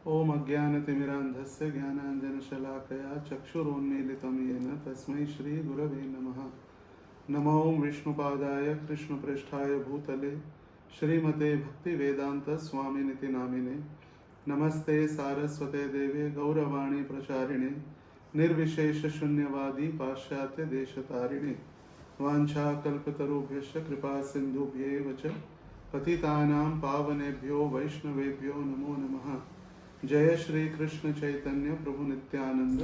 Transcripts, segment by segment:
ओम अज्ञानतिमिरान्धस्य ज्ञानाञ्जनशलाकया चक्षुरोन्मीलितं येन तस्मै श्रीगुरवे नमः। नमो विष्णुपादाय कृष्णप्रेष्ठाय भूतले श्रीमते भक्तिवेदान्तस्वामिनिति नामिने। नमस्ते सारस्वते देवे गौरवाणी प्रचारिणे निर्विशेषशून्यवादी पाश्चात्यदेशतारिणे। वाञ्छाकल्पतरुभ्यश्च कृपा सिन्धुभ्येव च पतितानां पावनेभ्यो वैष्णवेभ्यो नमो नमः। जय श्री कृष्ण चैतन्य प्रभु नित्यानंद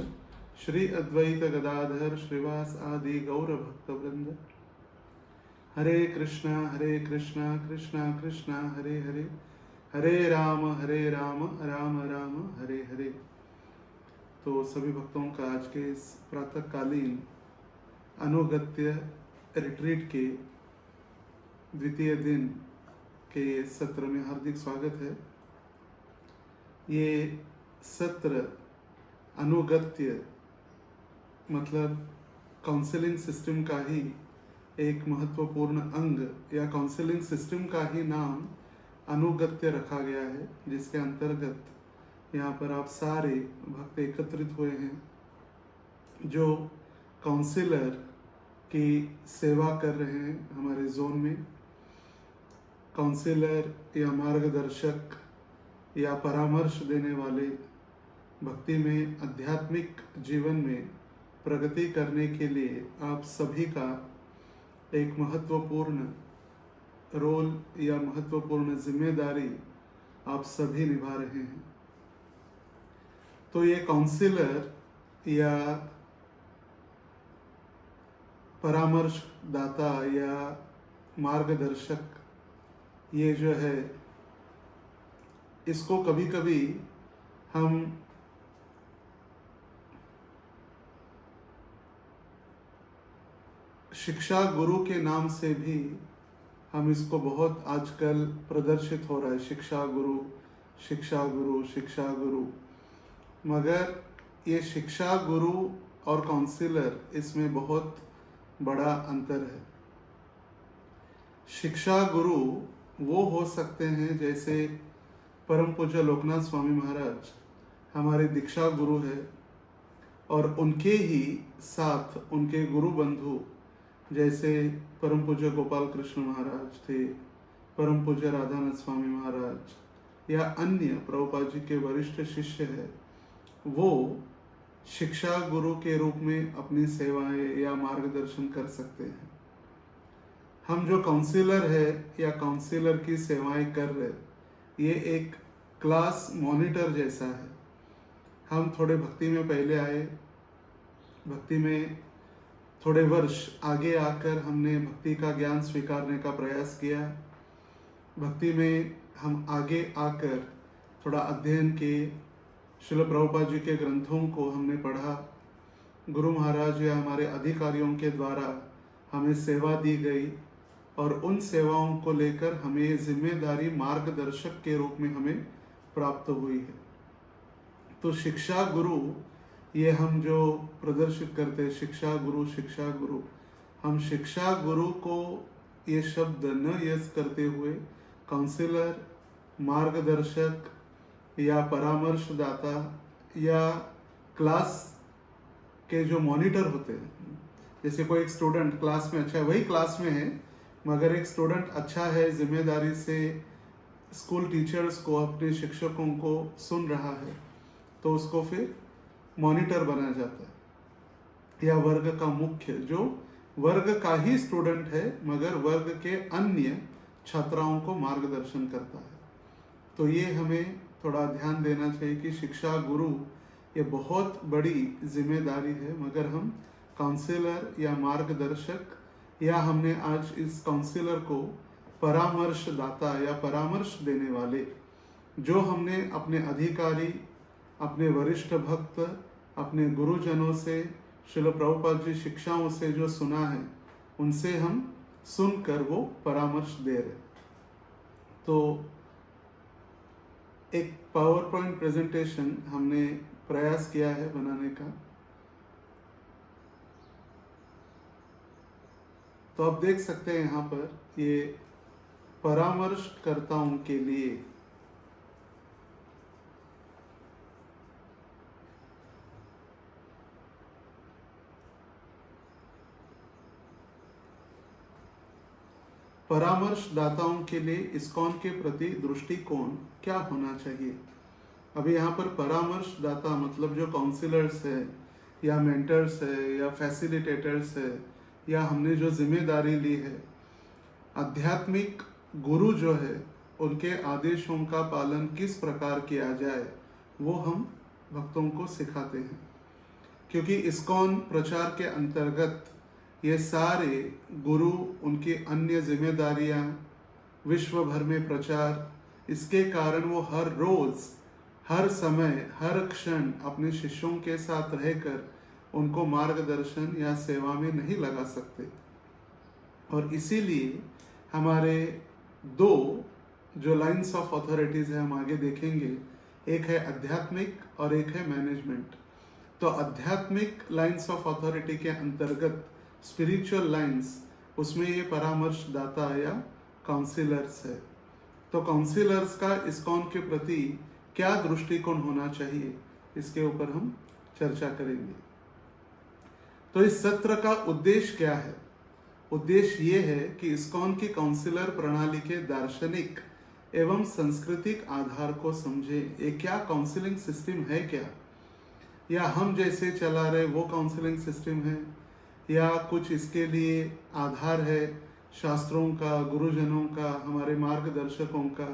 श्री अद्वैत गदाधर श्रीवास आदि गौर भक्त वृंद। हरे कृष्णा कृष्णा कृष्णा हरे हरे, हरे राम राम राम हरे हरे। तो सभी भक्तों का आज के इस प्रातःकालीन अनुगत्य रिट्रीट के द्वितीय दिन के सत्र में हार्दिक स्वागत है। ये सत्र अनुगत्य मतलब काउंसलिंग सिस्टम का ही एक महत्वपूर्ण अंग या काउंसलिंग सिस्टम का ही नाम अनुगत्य रखा गया है, जिसके अंतर्गत यहाँ पर आप सारे भक्त एकत्रित हुए हैं जो काउंसलर की सेवा कर रहे हैं हमारे जोन में। काउंसलर या मार्गदर्शक या परामर्श देने वाले भक्ति में आध्यात्मिक जीवन में प्रगति करने के लिए आप सभी का एक महत्वपूर्ण रोल या महत्वपूर्ण जिम्मेदारी आप सभी निभा रहे हैं। तो ये काउंसलर या परामर्शदाता या मार्गदर्शक, ये जो है इसको कभी कभी हम शिक्षा गुरु के नाम से भी हम इसको बहुत आजकल प्रदर्शित हो रहा है, शिक्षा गुरु शिक्षा गुरु शिक्षा गुरु। मगर ये शिक्षा गुरु और काउंसलर, इसमें बहुत बड़ा अंतर है। शिक्षा गुरु वो हो सकते हैं जैसे परम पूज्य लोकनाथ स्वामी महाराज हमारे दीक्षा गुरु है, और उनके ही साथ उनके गुरु बंधु जैसे परम पूज्य गोपाल कृष्ण महाराज थे, परम पूज्य राधानाथ स्वामी महाराज या अन्य प्रभुपाद जी के वरिष्ठ शिष्य है, वो शिक्षा गुरु के रूप में अपनी सेवाएं या मार्गदर्शन कर सकते हैं। हम जो काउंसलर है या काउंसलर की सेवाएं कर रहे, ये एक क्लास मॉनिटर जैसा है। हम थोड़े भक्ति में पहले आए, भक्ति में थोड़े वर्ष आगे आकर हमने भक्ति का ज्ञान स्वीकारने का प्रयास किया। भक्ति में हम आगे आकर थोड़ा अध्ययन किए, श्रील प्रभुपाद जी के ग्रंथों को हमने पढ़ा, गुरु महाराज या हमारे अधिकारियों के द्वारा हमें सेवा दी गई, और उन सेवाओं को लेकर हमें जिम्मेदारी मार्गदर्शक के रूप में हमें प्राप्त हुई है। तो शिक्षा गुरु, ये हम जो प्रदर्शित करते हैं शिक्षा गुरु, हम शिक्षा गुरु को ये शब्द न यस करते हुए काउंसलर, मार्गदर्शक या परामर्शदाता या क्लास के जो मॉनिटर होते हैं, जैसे कोई एक स्टूडेंट क्लास में अच्छा है, वही क्लास में है मगर एक स्टूडेंट अच्छा है, जिम्मेदारी से स्कूल टीचर्स को, अपने शिक्षकों को सुन रहा है, तो उसको फिर मॉनिटर बनाया जाता है। या वर्ग का मुख्य जो वर्ग का ही स्टूडेंट है मगर वर्ग के अन्य छात्राओं को मार्गदर्शन करता है। तो ये हमें थोड़ा ध्यान देना चाहिए कि शिक्षा गुरु ये बहुत बड़ी जिम्मेदारी है, मगर हम काउंसलर या मार्गदर्शक, या हमने आज इस काउंसलर को परामर्शदाता या परामर्श देने वाले, जो हमने अपने अधिकारी, अपने वरिष्ठ भक्त, अपने गुरुजनों से, श्रील प्रभुपाद जी शिक्षाओं से जो सुना है, उनसे हम सुनकर वो परामर्श दे रहे। तो एक पावर पॉइंट प्रेजेंटेशन हमने प्रयास किया है बनाने का, तो आप देख सकते हैं यहाँ पर ये परामर्शकर्ताओं के लिए परामर्शदाताओं के लिए इस्कॉन के प्रति दृष्टिकोण क्या होना चाहिए। अभी यहाँ पर परामर्शदाता मतलब जो काउंसलर्स है या मेंटर्स है या फैसिलिटेटर्स है या हमने जो जिम्मेदारी ली है, आध्यात्मिक गुरु जो है उनके आदेशों का पालन किस प्रकार किया जाए वो हम भक्तों को सिखाते हैं। क्योंकि इस्कॉन प्रचार के अंतर्गत ये सारे गुरु, उनकी अन्य जिम्मेदारियां, विश्व भर में प्रचार, इसके कारण वो हर रोज, हर समय, हर क्षण अपने शिष्यों के साथ रहकर उनको मार्गदर्शन या सेवा में नहीं लगा सकते। और इसीलिए हमारे दो जो लाइंस ऑफ अथॉरिटीज है हम आगे देखेंगे, एक है आध्यात्मिक और एक है मैनेजमेंट। तो आध्यात्मिक लाइंस ऑफ अथॉरिटी के अंतर्गत स्पिरिचुअल लाइंस, उसमें ये परामर्शदाता या काउंसलर्स है। तो काउंसलर्स का इस्कॉन के प्रति क्या दृष्टिकोण होना चाहिए, इसके ऊपर हम चर्चा करेंगे। तो इस सत्र का उद्देश्य क्या है? उद्देश्य ये है कि इस्कॉन की काउंसलर प्रणाली के दार्शनिक एवं सांस्कृतिक आधार को समझे। ये क्या काउंसलिंग सिस्टम है क्या, या हम जैसे चला रहे वो काउंसलिंग सिस्टम है, या कुछ इसके लिए आधार है शास्त्रों का, गुरुजनों का, हमारे मार्गदर्शकों का,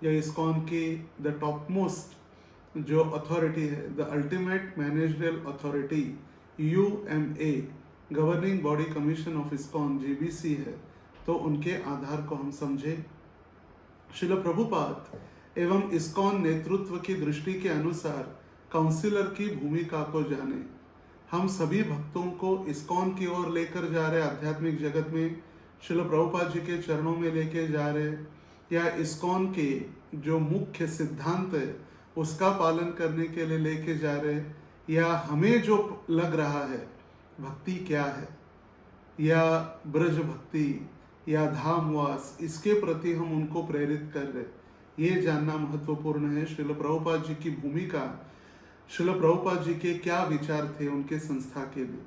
या इस्कॉन की द टॉप मोस्ट जो अथॉरिटी है, the ultimate managerial authority UMA, governing body commission of ISKCON GBC है, तो उनके आधार को हम समझे। श्रील प्रभुपाद एवं इस्कॉन नेतृत्व की दृष्टि के अनुसार काउंसलर की भूमिका को जाने। हम सभी भक्तों को इस्कॉन की ओर लेकर जा रहे, आध्यात्मिक जगत में श्रील प्रभुपाद जी के चरणों में लेके जा रहे, या इस्कॉन के जो मुख्य सिद्धांत है उसका पालन करने के लिए लेके जा रहे, या हमें जो लग रहा है भक्ति क्या है, या ब्रज भक्ति या धामवास, इसके प्रति हम उनको प्रेरित कर रहे, ये जानना महत्वपूर्ण है। श्रील प्रभुपाद जी की भूमिका, श्रील प्रभुपाद जी के क्या विचार थे उनके संस्था के लिए।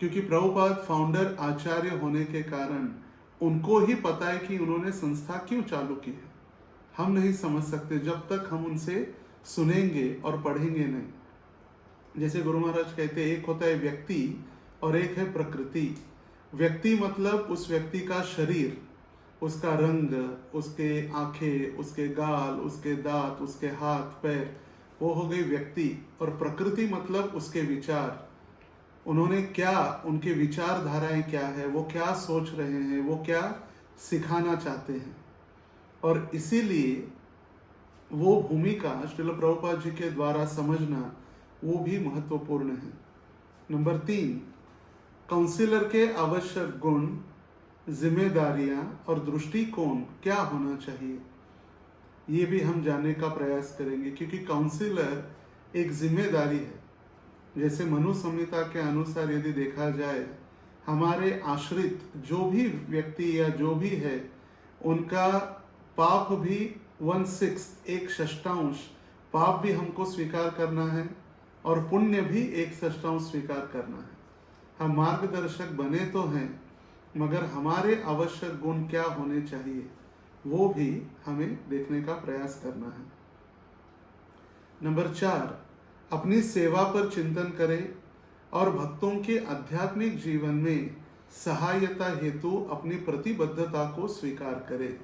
क्योंकि प्रभुपाद फाउंडर आचार्य होने के कारण उनको ही पता है कि उन्होंने संस्था क्यों चालू की है। हम नहीं समझ सकते जब तक हम उनसे सुनेंगे और पढ़ेंगे नहीं। जैसे गुरु महाराज कहते हैं, एक होता है व्यक्ति और एक है प्रकृति। व्यक्ति मतलब उस व्यक्ति का शरीर, उसका रंग, उसके आंखें, उसके गाल, उसके दांत, उसके हाथ पैर, वो हो गई व्यक्ति। और प्रकृति मतलब उसके विचार, उन्होंने क्या, उनके विचारधाराएं क्या है, वो क्या सोच रहे हैं, वो क्या सिखाना चाहते हैं। और इसीलिए वो भूमिका श्रील प्रभुपाद जी के द्वारा समझना वो भी महत्वपूर्ण है। नंबर 3, काउंसलर के आवश्यक गुण, जिम्मेदारियां और दृष्टिकोण क्या होना चाहिए, ये भी हम जानने का प्रयास करेंगे। क्योंकि काउंसलर एक जिम्मेदारी है। जैसे मनु संहिता के अनुसार यदि देखा जाए, हमारे आश्रित जो भी व्यक्ति या जो भी है, उनका पाप भी 1/6, 1/6 पाप भी हमको स्वीकार करना है और पुण्य भी 1/6 स्वीकार करना है। हम मार्गदर्शक बने तो हैं, मगर हमारे आवश्यक गुण क्या होने चाहिए वो भी हमें देखने का प्रयास करना है। नंबर 4, अपनी सेवा पर चिंतन करें और भक्तों के आध्यात्मिक जीवन में सहायता हेतु अपनी प्रतिबद्धता को स्वीकार करें।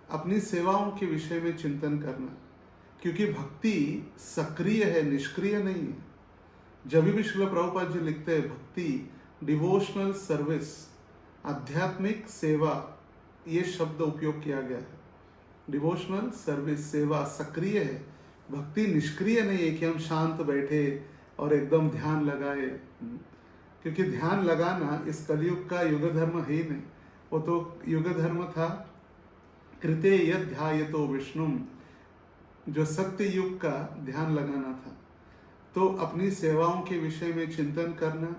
अपनी सेवाओं के विषय में चिंतन करना, क्योंकि भक्ति सक्रिय है, निष्क्रिय नहीं है। जब भी श्रील प्रभुपाद जी लिखते हैं भक्ति, डिवोशनल सर्विस, आध्यात्मिक सेवा, ये शब्द उपयोग किया गया है। डिवोशनल सर्विस, सेवा सक्रिय है, भक्ति निष्क्रिय नहीं है कि हम शांत बैठे और एकदम ध्यान लगाए। क्योंकि ध्यान लगाना इस कलयुग का युग धर्म है ही नहीं। वो तो युग धर्म था कृते यद ध्यायतो विष्णुम, जो सत्य युग का ध्यान लगाना था। तो अपनी सेवाओं के विषय में चिंतन करना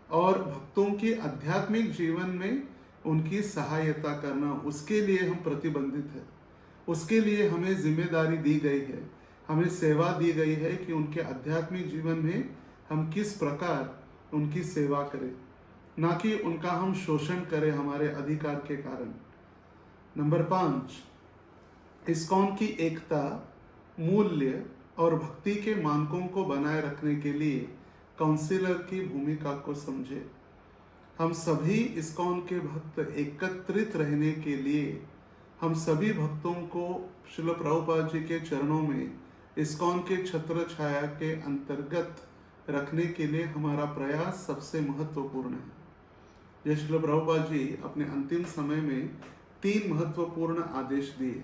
और भक्तों के आध्यात्मिक जीवन में उनकी सहायता करना, उसके लिए हम प्रतिबंधित है। उसके लिए हमें जिम्मेदारी दी गई है, हमें सेवा दी गई है कि उनके आध्यात्मिक जीवन में हम किस प्रकार उनकी सेवा करें। ना कि उनका हम शोषण करें हमारे अधिकार के कारण। नंबर 5, इस्कॉन की एकता, मूल्य और भक्ति के मानकों को बनाए रखने के लिए काउंसिलर की भूमिका को समझे। हम सभी इस्कॉन के भक्त एकत्रित रहने के लिए हम सभी भक्तों को श्रील प्रभुपाद जी के चरणों में इस्कॉन के छत्र छाया के अंतर्गत रखने के लिए हमारा प्रयास सबसे महत्वपूर्ण है। जय श्रील प्रभुपाद जी अपने अंतिम समय में 3 महत्वपूर्ण आदेश दिए।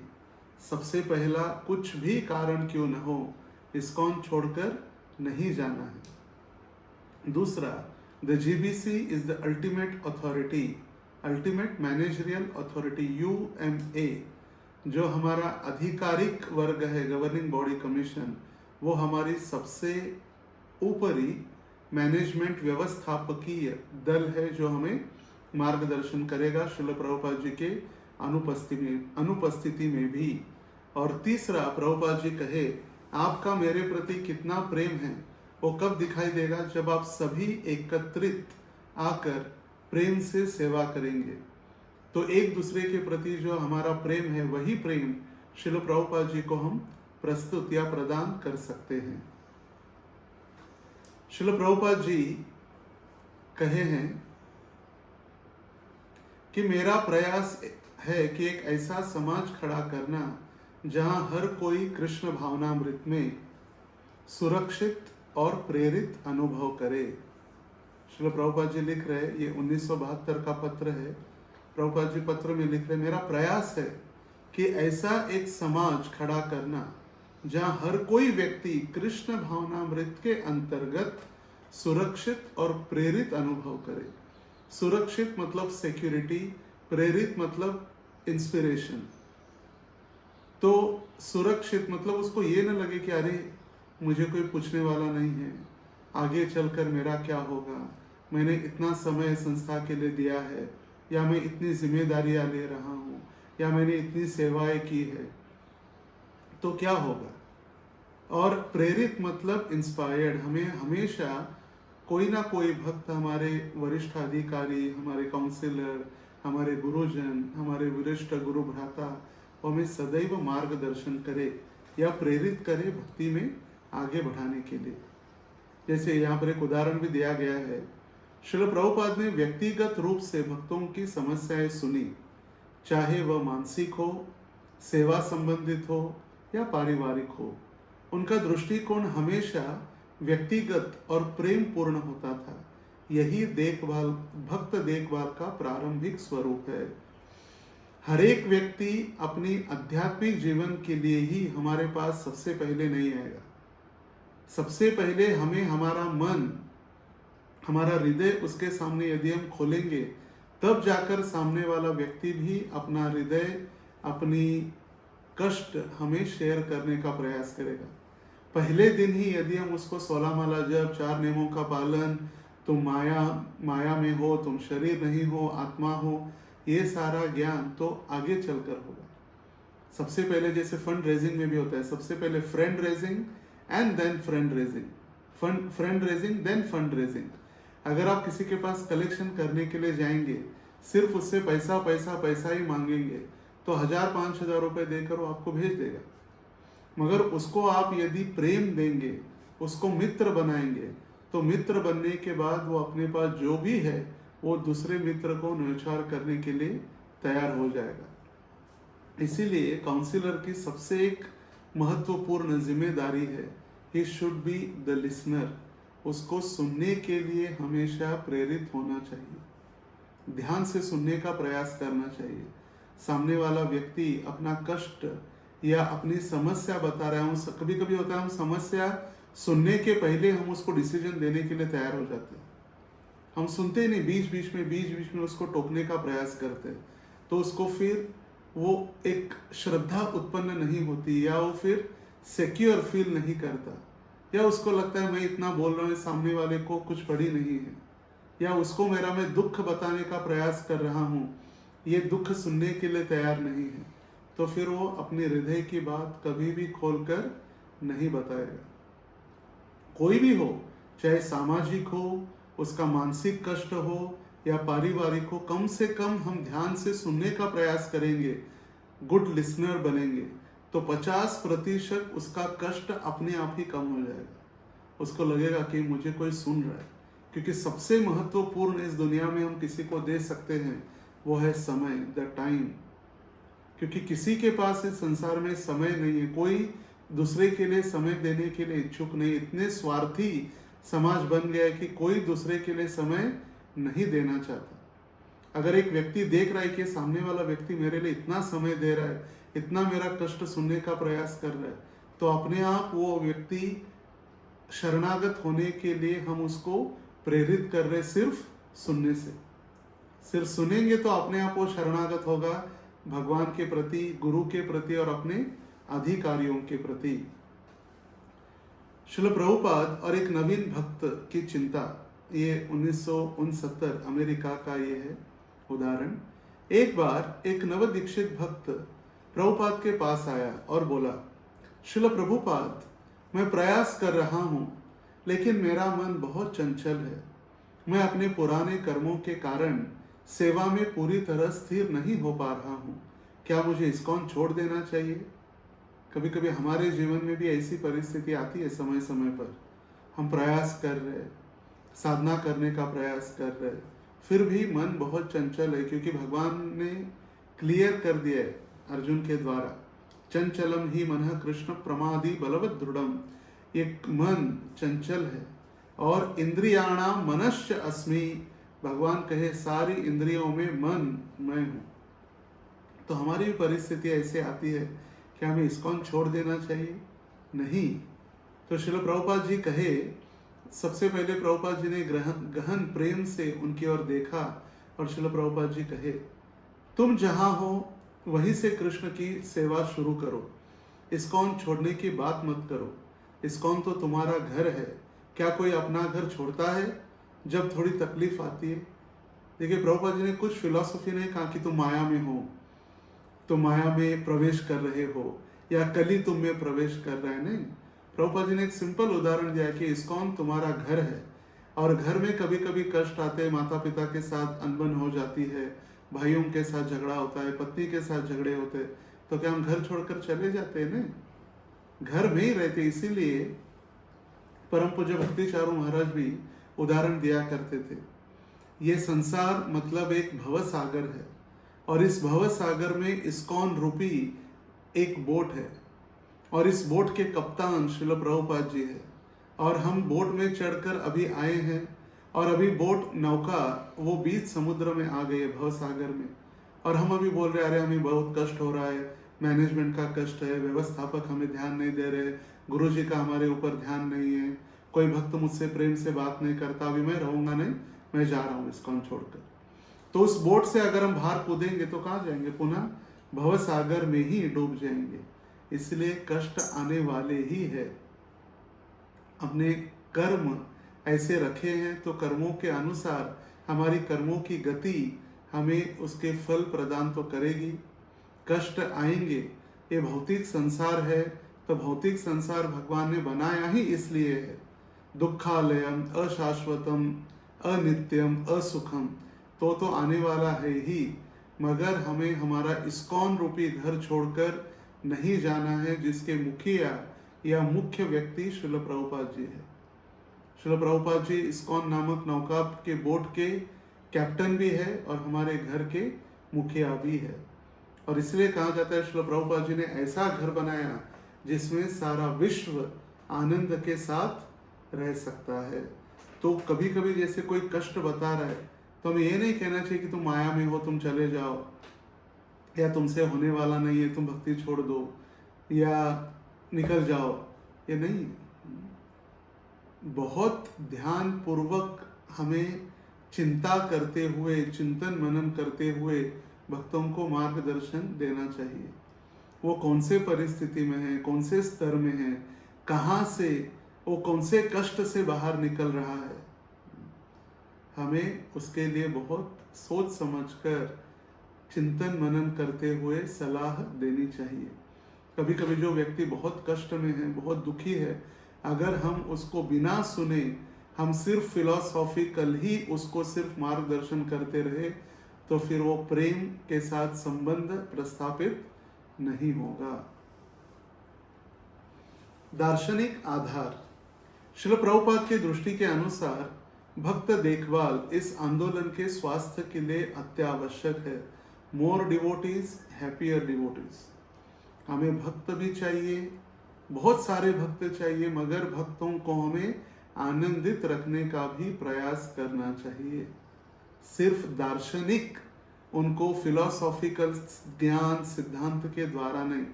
सबसे पहला, कुछ भी कारण क्यों न हो इस्कॉन छोड़कर नहीं जाना है। दूसरा, the GBC is the ultimate authority, ultimate managerial authority, UMA, जो हमारा आधिकारिक वर्ग है, गवर्निंग बॉडी कमीशन, वो हमारी सबसे ऊपरी मैनेजमेंट व्यवस्थापकीय दल है जो हमें मार्गदर्शन करेगा श्रील प्रभुपाद जी के अनुपस्थिति में भी। और तीसरा, प्रभुपाद जी कहे आपका मेरे प्रति कितना प्रेम है वो कब दिखाई देगा, जब आप सभी एकत्रित आकर प्रेम से सेवा करेंगे। तो एक दूसरे के प्रति जो हमारा प्रेम है वही प्रेम श्रील प्रभुपाद जी को हम प्रस्तुत या प्रदान कर सकते हैं। श्रील प्रभुपाद जी कहे हैं कि मेरा प्रयास है कि एक ऐसा समाज खड़ा करना जहां हर कोई कृष्ण भावनामृत में सुरक्षित और प्रेरित अनुभव करे। श्रील प्रभुपाद जी लिख रहे, ये 1972 का पत्र है। प्रभुपाद जी पत्र में लिख रहे, मेरा प्रयास है कि ऐसा एक समाज खड़ा करना जहां हर कोई व्यक्ति कृष्ण भावनामृत के अंतर्गत सुरक्षित और प्रेरित अनुभव करे। सुरक्षित मतलब सिक्योरिटी, प्रेरित मतलब इंस्पिरेशन। तो सुरक्षित मतलब उसको ये न लगे कि अरे मुझे कोई पूछने वाला नहीं है, आगे चलकर मेरा क्या होगा, मैंने इतना समय संस्था के लिए दिया है, या मैं इतनी जिम्मेदारियां ले रहा हूँ, या मैंने इतनी सेवाएं की है, तो क्या होगा। और प्रेरित मतलब इंस्पायर्ड, हमें हमेशा कोई ना कोई भक्त, हमारे वरिष्ठ अधिकारी, हमारे काउंसिलर, हमारे गुरुजन, हमारे वरिष्ठ गुरु भ्राता हमें सदैव मार्गदर्शन करे या प्रेरित करे भक्ति में आगे बढ़ाने के लिए। जैसे यहाँ पर एक उदाहरण भी दिया गया है, श्रील प्रभुपाद ने व्यक्तिगत रूप से भक्तों की समस्याएं सुनी, चाहे वह मानसिक हो, सेवा संबंधित हो या पारिवारिक हो। उनका दृष्टिकोण हमेशा व्यक्तिगत और प्रेम पूर्ण होता था। यही देखभाल, भक्त देखभाल का प्रारंभिक स्वरूप है। हर एक व्यक्ति अपनी आध्यात्मिक जीवन के लिए ही हमारे पास सबसे पहले नहीं आएगा। सबसे पहले हमें हमारा मन, हमारा हृदय उसके सामने यदि हम खोलेंगे, तब जाकर सामने वाला व्यक्ति भी अपना हृदय, अपनी कष्ट हमें शेयर करने का प्रयास करेगा। पहले दिन ही यदि हम उसको 16 माला जप, 4 नियमों का पालन, तुम माया में हो, तुम शरीर नहीं हो, आत्मा हो, ये सारा ज्ञान तो आगे चलकर होगा। सबसे पहले जैसे फंड रेजिंग में भी होता है, सबसे पहले friend raising and then friend raising, friend raising then fund raising. अगर आप किसी के पास कलेक्शन करने के लिए जाएंगे, सिर्फ उससे पैसा पैसा पैसा ही मांगेंगे, तो 1000-5000 रुपए देकर वो आपको भेज देगा। मगर उसको आप यदि प्रेम देंगे, उसको मित्र बनाएंगे, तो मित्र बनने के बाद वो अपने पास जो भी है वो दूसरे मित्र को न्यौछावर करने के लिए तैयार हो जाएगा। इसीलिए काउंसिलर की सबसे एक महत्वपूर्ण जिम्मेदारी है, he should be the listener. उसको सुनने के लिए हमेशा प्रेरित होना चाहिए, ध्यान से सुनने का प्रयास करना चाहिए। सामने वाला व्यक्ति अपना कष्ट या अपनी समस्या बता रहा है, कभी कभी होता है हम समस्या सुनने के पहले हम उसको डिसीजन देने के लिए तैयार हो जाते हैं। हम सुनते ही नहीं, बीच बीच में उसको टोकने का प्रयास करते हैं, तो उसको फिर वो एक श्रद्धा उत्पन्न नहीं होती, या वो फिर सिक्योर फील नहीं करता, या उसको लगता है मैं इतना बोल रहा हूँ, सामने वाले को कुछ पड़ी नहीं है, या उसको मैं दुख बताने का प्रयास कर रहा हूँ, ये दुख सुनने के लिए तैयार नहीं है, तो फिर वो अपने हृदय की बात कभी भी खोलकर नहीं बताएगा। कोई भी हो, चाहे सामाजिक हो, उसका मानसिक कष्ट हो, या पारिवारिक हो, कम से कम हम ध्यान से सुनने का प्रयास करेंगे, गुड लिसनर बनेंगे, तो 50% उसका कष्ट अपने आप ही कम हो जाएगा। उसको लगेगा कि मुझे कोई सुन रहा है। क्योंकि सबसे महत्वपूर्ण इस दुनिया में हम किसी को दे सकते हैं वो है समय, द टाइम। क्योंकि किसी के पास इस संसार में समय नहीं है, कोई दूसरे के लिए समय देने के लिए इच्छुक नहीं। इतने स्वार्थी समाज बन गया है कि कोई दूसरे के लिए समय नहीं देना चाहता। अगर एक व्यक्ति देख रहा है कि सामने वाला व्यक्ति मेरे लिए इतना समय दे रहा है, इतना मेरा कष्ट सुनने का प्रयास कर रहा है, तो अपने आप वो व्यक्ति शरणागत होने के लिए हम उसको प्रेरित कर रहे सिर्फ सुनने से। सिर्फ सुनेंगे तो अपने आप वो शरणागत होगा भगवान के प्रति, गुरु के प्रति और अपने अधिकारियों के प्रति। श्रील प्रभुपाद और एक नवीन भक्त की चिंता, ये 1969 अमेरिका का ये है उदाहरण। एक बार एक नवदीक्षित भक्त प्रभुपाद के पास आया और बोला, श्रील प्रभुपाद, मैं प्रयास कर रहा हूँ लेकिन मेरा मन बहुत चंचल है। मैं अपने पुराने कर्मों के कारण सेवा में पूरी तरह स्थिर नहीं हो पा रहा हूँ। क्या मुझे इस्कॉन छोड़ देना चाहिए? कभी कभी हमारे जीवन में भी ऐसी परिस्थिति आती है, समय समय पर हम प्रयास कर रहे, साधना करने का प्रयास कर रहे, फिर भी मन बहुत चंचल है। क्योंकि भगवान ने क्लियर कर दिया है अर्जुन के द्वारा, चंचलम ही मनः कृष्ण प्रमादी बलवत दृढ़म। एक मन चंचल है। और इंद्रियाणाम मनश्च अस्मि, भगवान कहे सारी इंद्रियों में मन मैं हूँ। तो हमारी भी परिस्थिति ऐसे आती है कि हमें इस्कॉन छोड़ देना चाहिए? नहीं। तो श्रील प्रभुपाद जी कहे, सबसे पहले प्रभुपाद जी ने गहन प्रेम से उनकी ओर देखा और श्रील प्रभुपाद जी कहे, तुम जहाँ हो वहीं से कृष्ण की सेवा शुरू करो, इस्कॉन छोड़ने की बात मत करो। इस्कॉन तो तुम्हारा घर है। क्या कोई अपना घर छोड़ता है जब थोड़ी तकलीफ आती है? देखिए, प्रभुपाद जी ने कुछ फिलॉसफी नहीं कहा कि तुम माया में हो, तुम माया में प्रवेश कर रहे हो, या कली तुम में प्रवेश कर रहे हैं। नहीं, प्रभुपाद जी ने एक सिंपल उदाहरण दिया कि इस्कॉन तुम्हारा घर है और घर में कभी कभी कष्ट आते हैं, माता पिता के साथ अनबन हो जाती है, भाइयों के साथ झगड़ा होता है, पत्नी के साथ झगड़े होते हैं, तो क्या हम घर छोड़कर चले जाते हैं? नहीं, घर में ही रहते। इसीलिए परम पूज्य भक्ति चारू महाराज भी उदाहरण दिया करते थे, ये संसार मतलब एक भव सागर है और इस भव सागर में इस्कॉन रूपी एक बोट है और इस बोट के कप्तान श्रील प्रभुपाद जी है। और हम बोट में चढ़कर अभी आए हैं और अभी बोट नौका वो बीच समुद्र में आ गई है, भव सागर में। और हम अभी बोल रहे, अरे हमें बहुत कष्ट हो रहा है, मैनेजमेंट का कष्ट है, व्यवस्थापक हमें ध्यान नहीं दे रहे, गुरु जी का हमारे ऊपर ध्यान नहीं है, कोई भक्त मुझसे प्रेम से बात नहीं करता, अभी मैं रहूंगा नहीं, मैं जा रहा हूँ इस्कॉन छोड़कर। तो उस बोट से अगर हम बाहर कूदेंगे तो कहाँ जाएंगे? पुनः भव सागर में ही डूब जाएंगे। इसलिए कष्ट आने वाले ही है। अपने कर्म ऐसे रखे हैं तो कर्मों के अनुसार हमारी कर्मों की गति हमें उसके फल प्रदान तो करेगी। कष्ट आएंगे, ये भौतिक संसार है, तो भौतिक संसार भगवान ने बनाया ही इसलिए है। दुखालयम, अशाश्वतम, अनित्यम, असुखम, तो आने वाला है ही, मगर हमें हमारा इस्कॉन रूपी घर छोड़कर नहीं जाना है, जिसके मुखिया या मुख्य व्यक्ति श्रील प्रभुपाद जी है। श्रील प्रभुपाद जी इस्कॉन नामक नौका के बोट के कैप्टन भी है और हमारे घर के मुखिया भी है। और इसलिए कहा जाता है श्रील प्रभुपाद जी ने ऐसा घर बनाया जिसमें सारा विश्व आनंद के साथ रह सकता है। तो कभी कभी जैसे कोई कष्ट बता रहा है तो हमें ये नहीं कहना चाहिए कि तुम माया में हो, तुम चले जाओ, या तुमसे होने वाला नहीं है, तुम भक्ति छोड़ दो या निकल जाओ। ये नहीं, बहुत ध्यान पूर्वक हमें चिंता करते हुए, चिंतन मनन करते हुए भक्तों को मार्गदर्शन देना चाहिए। वो कौन से परिस्थिति में है, कौन से स्तर में है, कहाँ से वो कौन से कष्ट से बाहर निकल रहा है, हमें उसके लिए बहुत सोच समझकर चिंतन मनन करते हुए सलाह देनी चाहिए। कभी कभी जो व्यक्ति बहुत कष्ट में है, बहुत दुखी है, अगर हम उसको बिना सुने हम सिर्फ फिलोसॉफिकल ही उसको सिर्फ मार्गदर्शन करते रहे तो फिर वो प्रेम के साथ संबंध प्रस्थापित नहीं होगा। दार्शनिक आधार। श्रील प्रभुपाद की दृष्टि के अनुसार भक्त देखभाल इस आंदोलन के स्वास्थ्य के लिए अत्यावश्यक है। मोर डिवोटीज हैप्पियर डिवोटीज। हमें भक्त भी चाहिए, बहुत सारे भक्त चाहिए, मगर भक्तों को हमें आनंदित रखने का भी प्रयास करना चाहिए। सिर्फ दार्शनिक उनको फिलोसॉफिकल ज्ञान सिद्धांत के द्वारा नहीं,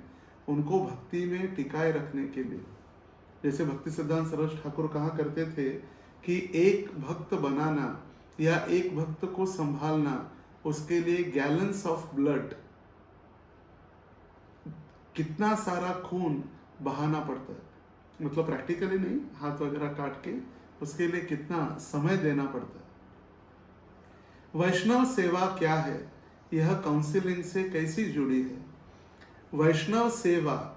उनको भक्ति में टिकाए रखने के लिए। जैसे भक्ति सिद्धांत सरोज ठाकुर कहा करते थे कि एक भक्त बनाना या एक भक्त को संभालना, उसके लिए गैलन्स ऑफ ब्लड, कितना सारा खून बहाना पड़ता है, मतलब प्रैक्टिकली नहीं, हाथ वगैरह काट के, उसके लिए कितना समय देना पड़ता है। वैष्णव सेवा क्या है, यह काउंसलिंग से कैसी जुड़ी है? वैष्णव सेवा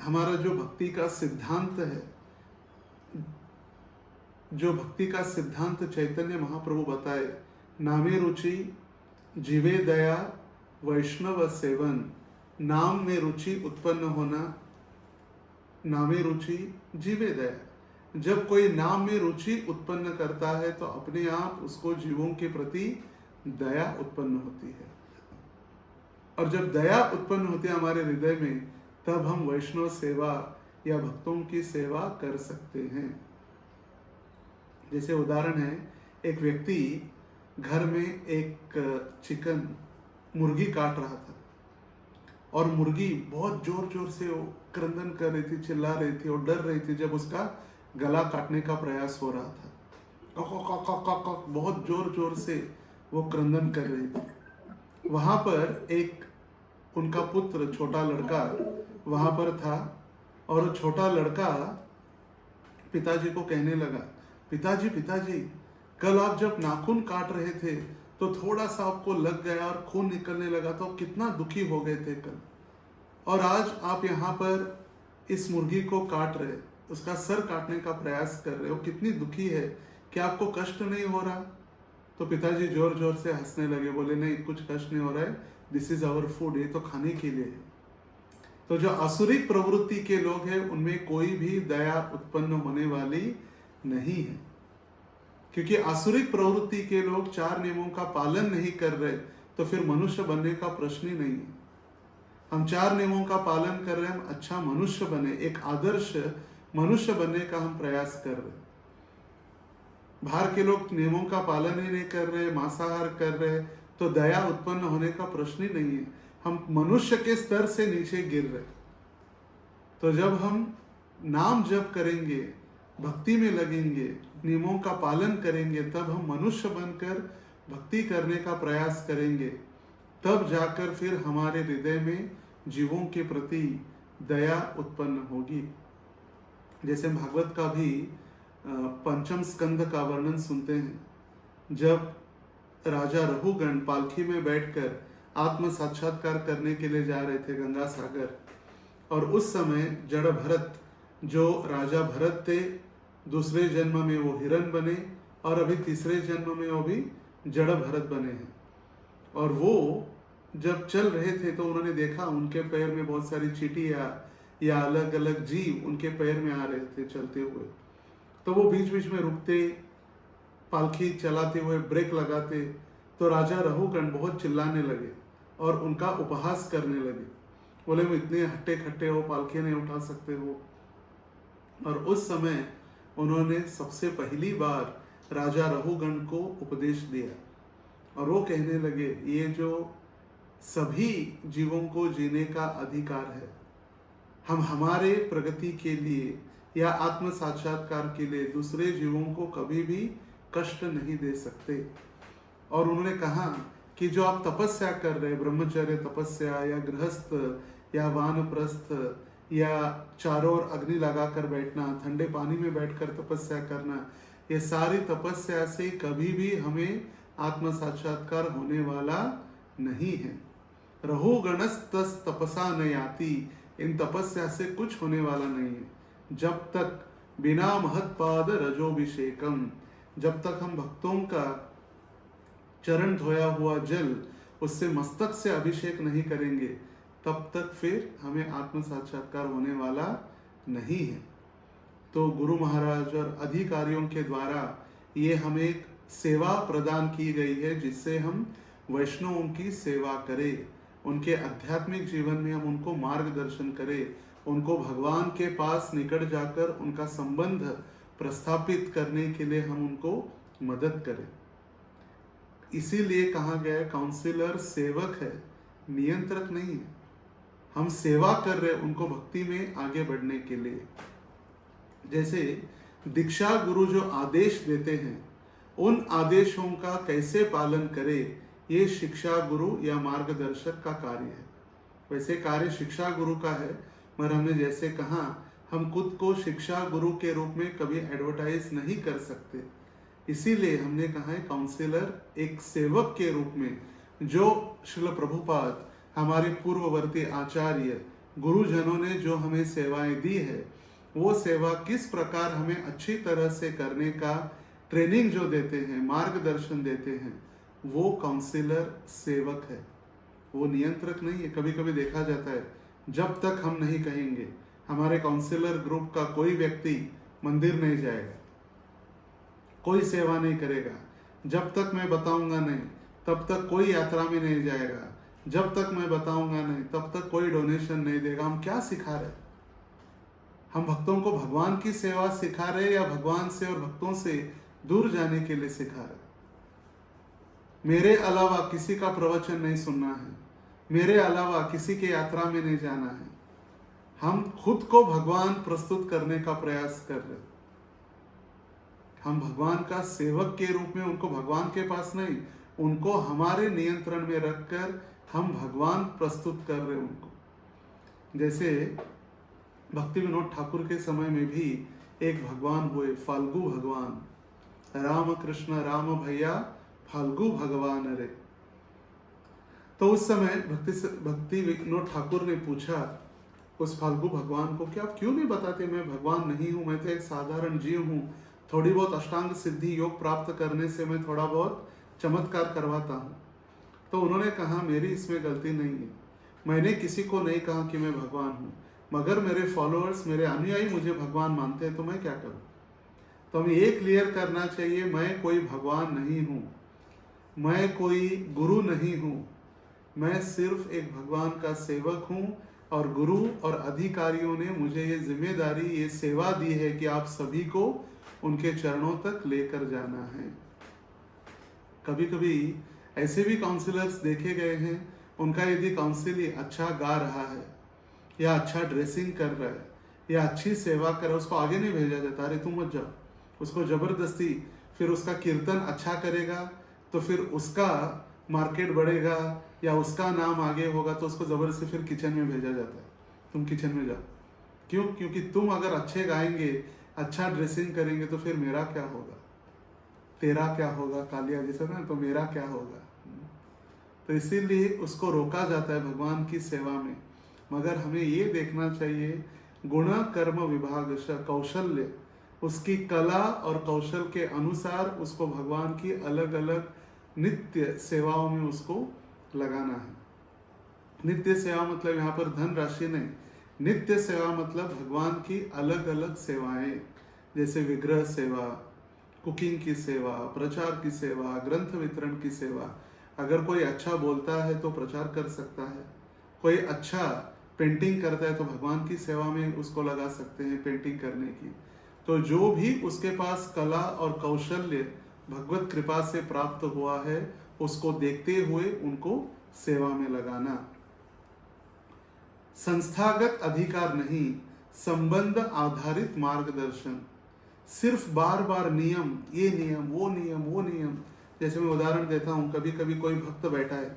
हमारा जो भक्ति का सिद्धांत है, जो भक्ति का सिद्धांत चैतन्य महाप्रभु बताए, नामे रुचि जीवे दया वैष्णव सेवन, नाम में रुचि उत्पन्न होना, नामे रुचि जीवे दया। जब कोई नाम में रुचि उत्पन्न करता है तो अपने आप उसको जीवों के प्रति दया उत्पन्न होती है, और जब दया उत्पन्न होती है हमारे हृदय में, तब हम वैष्णव सेवा या भक्तों की सेवा कर सकते हैं। जैसे उदाहरण है, एक व्यक्ति घर में एक चिकन मुर्गी काट रहा था और मुर्गी बहुत जोर जोर से वो क्रंदन कर रही थी, चिल्ला रही थी और डर रही थी जब उसका गला काटने का प्रयास हो रहा था। बहुत जोर जोर से वो क्रंदन कर रही थी। वहां पर एक उनका पुत्र, छोटा लड़का वहां पर था, और छोटा लड़का पिताजी को कहने लगा, पिताजी पिताजी, कल आप जब नाखून काट रहे थे तो थोड़ा सा आपको लग गया और खून निकलने लगा, तो कितना दुखी हो गए थे कल, और आज आप यहाँ पर इस मुर्गी को काट रहे, उसका सर काटने का प्रयास कर रहे हो, कितनी दुखी है, क्या आपको कष्ट नहीं हो रहा? तो पिताजी जोर जोर से हंसने लगे, बोले नहीं, कुछ कष्ट नहीं हो रहा है, दिस इज आवर फूड, ये तो खाने के लिए है। तो जो आसुरिक प्रवृत्ति के लोग हैं उनमें कोई भी दया उत्पन्न होने वाली नहीं है, क्योंकि आसुरिक प्रवृत्ति के लोग 4 नियमों का पालन नहीं कर रहे, तो फिर मनुष्य बनने का प्रश्न ही नहीं है। हम 4 नियमों का पालन कर रहे हैं, हम अच्छा मनुष्य बने, एक आदर्श मनुष्य बनने का हम प्रयास कर रहे हैं। बाहर के लोग नियमों का पालन ही नहीं कर रहे, मांसाहार कर रहे, तो दया उत्पन्न होने का प्रश्न ही नहीं है। हम मनुष्य के स्तर से नीचे गिर रहे। तो जब हम नाम जप करेंगे, भक्ति में लगेंगे, नियमों का पालन करेंगे, तब हम मनुष्य बनकर भक्ति करने का प्रयास करेंगे, तब जाकर फिर हमारे हृदय में जीवों के प्रति दया उत्पन्न होगी। जैसे भागवत का भी 5म स्कंद का वर्णन सुनते हैं, जब राजा रघुगण पालकी में बैठकर आत्म साक्षात्कार करने के लिए जा रहे थे गंगा सागर, और उस समय जड़ भरत, जो राजा भरत थे, दूसरे जन्म में वो हिरण बने और अभी तीसरे जन्म में वो भी जड़ भरत बने हैं। और वो जब चल रहे थे तो उन्होंने देखा उनके पैर में बहुत सारी चींटियां या अलग अलग जीव उनके पैर में आ रहे थे चलते हुए। तो वो बीच बीच में रुकते, पालकी चलाते हुए ब्रेक लगाते, तो राजा रघुगण बहुत चिल्लाने लगे और उनका उपहास करने लगे, बोले वो इतने हट्टे खट्टे हो, पालकी नहीं उठा सकते हो। और उस समय उन्होंने सबसे पहली बार राजा रघुगण को उपदेश दिया, और वो कहने लगे, ये जो सभी जीवों को जीने का अधिकार है, हम हमारे प्रगति के लिए या आत्म साक्षात्कार के लिए दूसरे जीवों को कभी भी कष्ट नहीं दे सकते। और उन्होंने कहा कि जो आप तपस्या कर रहे, ब्रह्मचर्य तपस्या या गृहस्थ या वानप्रस्थ या चारों ओर अग्नि लगाकर बैठना, ठंडे पानी में बैठकर तपस्या करना, ये सारी तपस्या से कभी भी हमें आत्म साक्षात्कार होने वाला नहीं है। रघुगणस्तस तपसा न याति, इन तपस्या से कुछ होने वाला नहीं है। जब तक बिना महत्पाद रजोभिषेकम। जब तक हम भक्तों का चरण धोया हुआ जल उससे मस्तक से अभिषेक नहीं करेंगे, तब तक फिर हमें आत्म साक्षात्कार होने वाला नहीं है। तो गुरु महाराज और अधिकारियों के द्वारा ये हमें एक सेवा प्रदान की गई है, जिससे हम वैष्णवों की सेवा करें, उनके आध्यात्मिक जीवन में हम उनको मार्गदर्शन करें, उनको भगवान के पास निकट जाकर उनका संबंध प्रस्थापित करने के लिए हम उनको मदद करें। इसीलिए कहा गया काउंसलर सेवक है, नियंत्रक नहीं है। हम सेवा कर रहे उनको भक्ति में आगे बढ़ने के लिए। जैसे दीक्षा गुरु जो आदेश देते हैं, उन आदेशों का कैसे पालन करें, ये शिक्षा गुरु या मार्गदर्शक का कार्य है। वैसे कार्य शिक्षा गुरु का है, मगर हमने जैसे कहा हम खुद को शिक्षा गुरु के रूप में कभी एडवर्टाइज नहीं कर सकते, इसीलिए हमने कहा है काउंसलर एक सेवक के रूप में, जो श्रील प्रभुपाद हमारे पूर्ववर्ती आचार्य गुरुजनों ने जो हमें सेवाएं दी है, वो सेवा किस प्रकार हमें अच्छी तरह से करने का ट्रेनिंग जो देते हैं, मार्गदर्शन देते हैं, वो काउंसलर सेवक है, वो नियंत्रक नहीं है। कभी कभी देखा जाता है जब तक हम नहीं कहेंगे हमारे काउंसलर ग्रुप का कोई व्यक्ति मंदिर नहीं जाएगा, कोई सेवा नहीं करेगा, जब तक मैं बताऊंगा नहीं तब तक कोई यात्रा में नहीं जाएगा, जब तक मैं बताऊंगा नहीं तब तक कोई डोनेशन नहीं देगा। हम क्या सिखा रहे? हम भक्तों को भगवान की सेवा सिखा रहे या भगवान से और भक्तों से दूर जाने के लिए सिखा रहे? मेरे अलावा किसी का प्रवचन नहीं सुनना है, मेरे अलावा किसी के यात्रा में नहीं जाना है। हम खुद को भगवान प्रस्तुत करने का प्रयास कर रहे। हम भगवान का सेवक के रूप में उनको भगवान के पास नहीं, उनको हमारे नियंत्रण में रखकर हम भगवान प्रस्तुत कर रहे उनको। जैसे भक्ति विनोद ठाकुर के समय में भी एक भगवान हुए, फाल्गु भगवान, राम कृष्ण राम भैया फाल्गु भगवान रे। तो उस समय भक्ति विनोद ठाकुर ने पूछा उस फाल्गु भगवान को कि आप क्यों नहीं बताते मैं भगवान नहीं हूं, मैं तो एक साधारण जीव हूं, थोड़ी बहुत अष्टांग सिद्धि योग प्राप्त करने से मैं थोड़ा बहुत चमत्कार करवाता हूं। तो उन्होंने कहा मेरी इसमें गलती नहीं है, मैंने किसी को नहीं कहा कि मैं भगवान हूं, मगर मेरे फॉलोअर्स, मेरे अनुयायी मुझे भगवान मानते हैं, तो मैं क्या करूं? तो हमें ये क्लियर करना चाहिए, मैं कोई भगवान नहीं हूं, मैं कोई गुरु नहीं हूं, मैं सिर्फ एक भगवान का सेवक हूं, और गुरु और अधिकारियों ने मुझे ये जिम्मेदारी, ये सेवा दी है कि आप सभी को उनके चरणों तक लेकर जाना है। कभी कभी ऐसे भी काउंसलर्स देखे गए हैं, उनका यदि काउंसिल अच्छा गा रहा है या अच्छा ड्रेसिंग कर रहा है या अच्छी सेवा कर रहा है, उसको आगे नहीं भेजा जाता, अरे तुम मत जाओ, उसको जबरदस्ती, फिर उसका कीर्तन अच्छा करेगा तो फिर उसका मार्केट बढ़ेगा या उसका नाम आगे होगा, तो उसको जबरदस्ती फिर किचन में भेजा जाता है, तुम किचन में जाओ। क्यों? क्योंकि तुम अगर अच्छे गाएंगे, अच्छा ड्रेसिंग करेंगे, तो फिर मेरा क्या होगा, तेरा क्या होगा, कालिया जैसा ना, तो मेरा क्या होगा। तो इसीलिए उसको रोका जाता है भगवान की सेवा में। मगर हमें ये देखना चाहिए गुण कर्म विभाग कौशल्य, उसकी कला और कौशल के अनुसार उसको भगवान की अलग अलग नित्य सेवाओं में उसको लगाना है। नित्य सेवा मतलब यहाँ पर धन राशि नहीं, नित्य सेवा मतलब भगवान की अलग अलग सेवाएं, जैसे विग्रह सेवा, कुकिंग की सेवा, प्रचार की सेवा, ग्रंथ वितरण की सेवा। अगर कोई अच्छा बोलता है तो प्रचार कर सकता है, कोई अच्छा पेंटिंग करता है तो भगवान की सेवा में उसको लगा सकते हैं पेंटिंग करने की। तो जो भी उसके पास कला और कौशल्य भगवत कृपा से प्राप्त हुआ है, उसको देखते हुए उनको सेवा में लगाना। संस्थागत अधिकार नहीं, संबंध आधारित मार्गदर्शन। सिर्फ बार बार नियम, ये नियम, वो नियम, वो नियम। जैसे मैं उदाहरण देता हूँ, कभी कभी कोई भक्त बैठा है,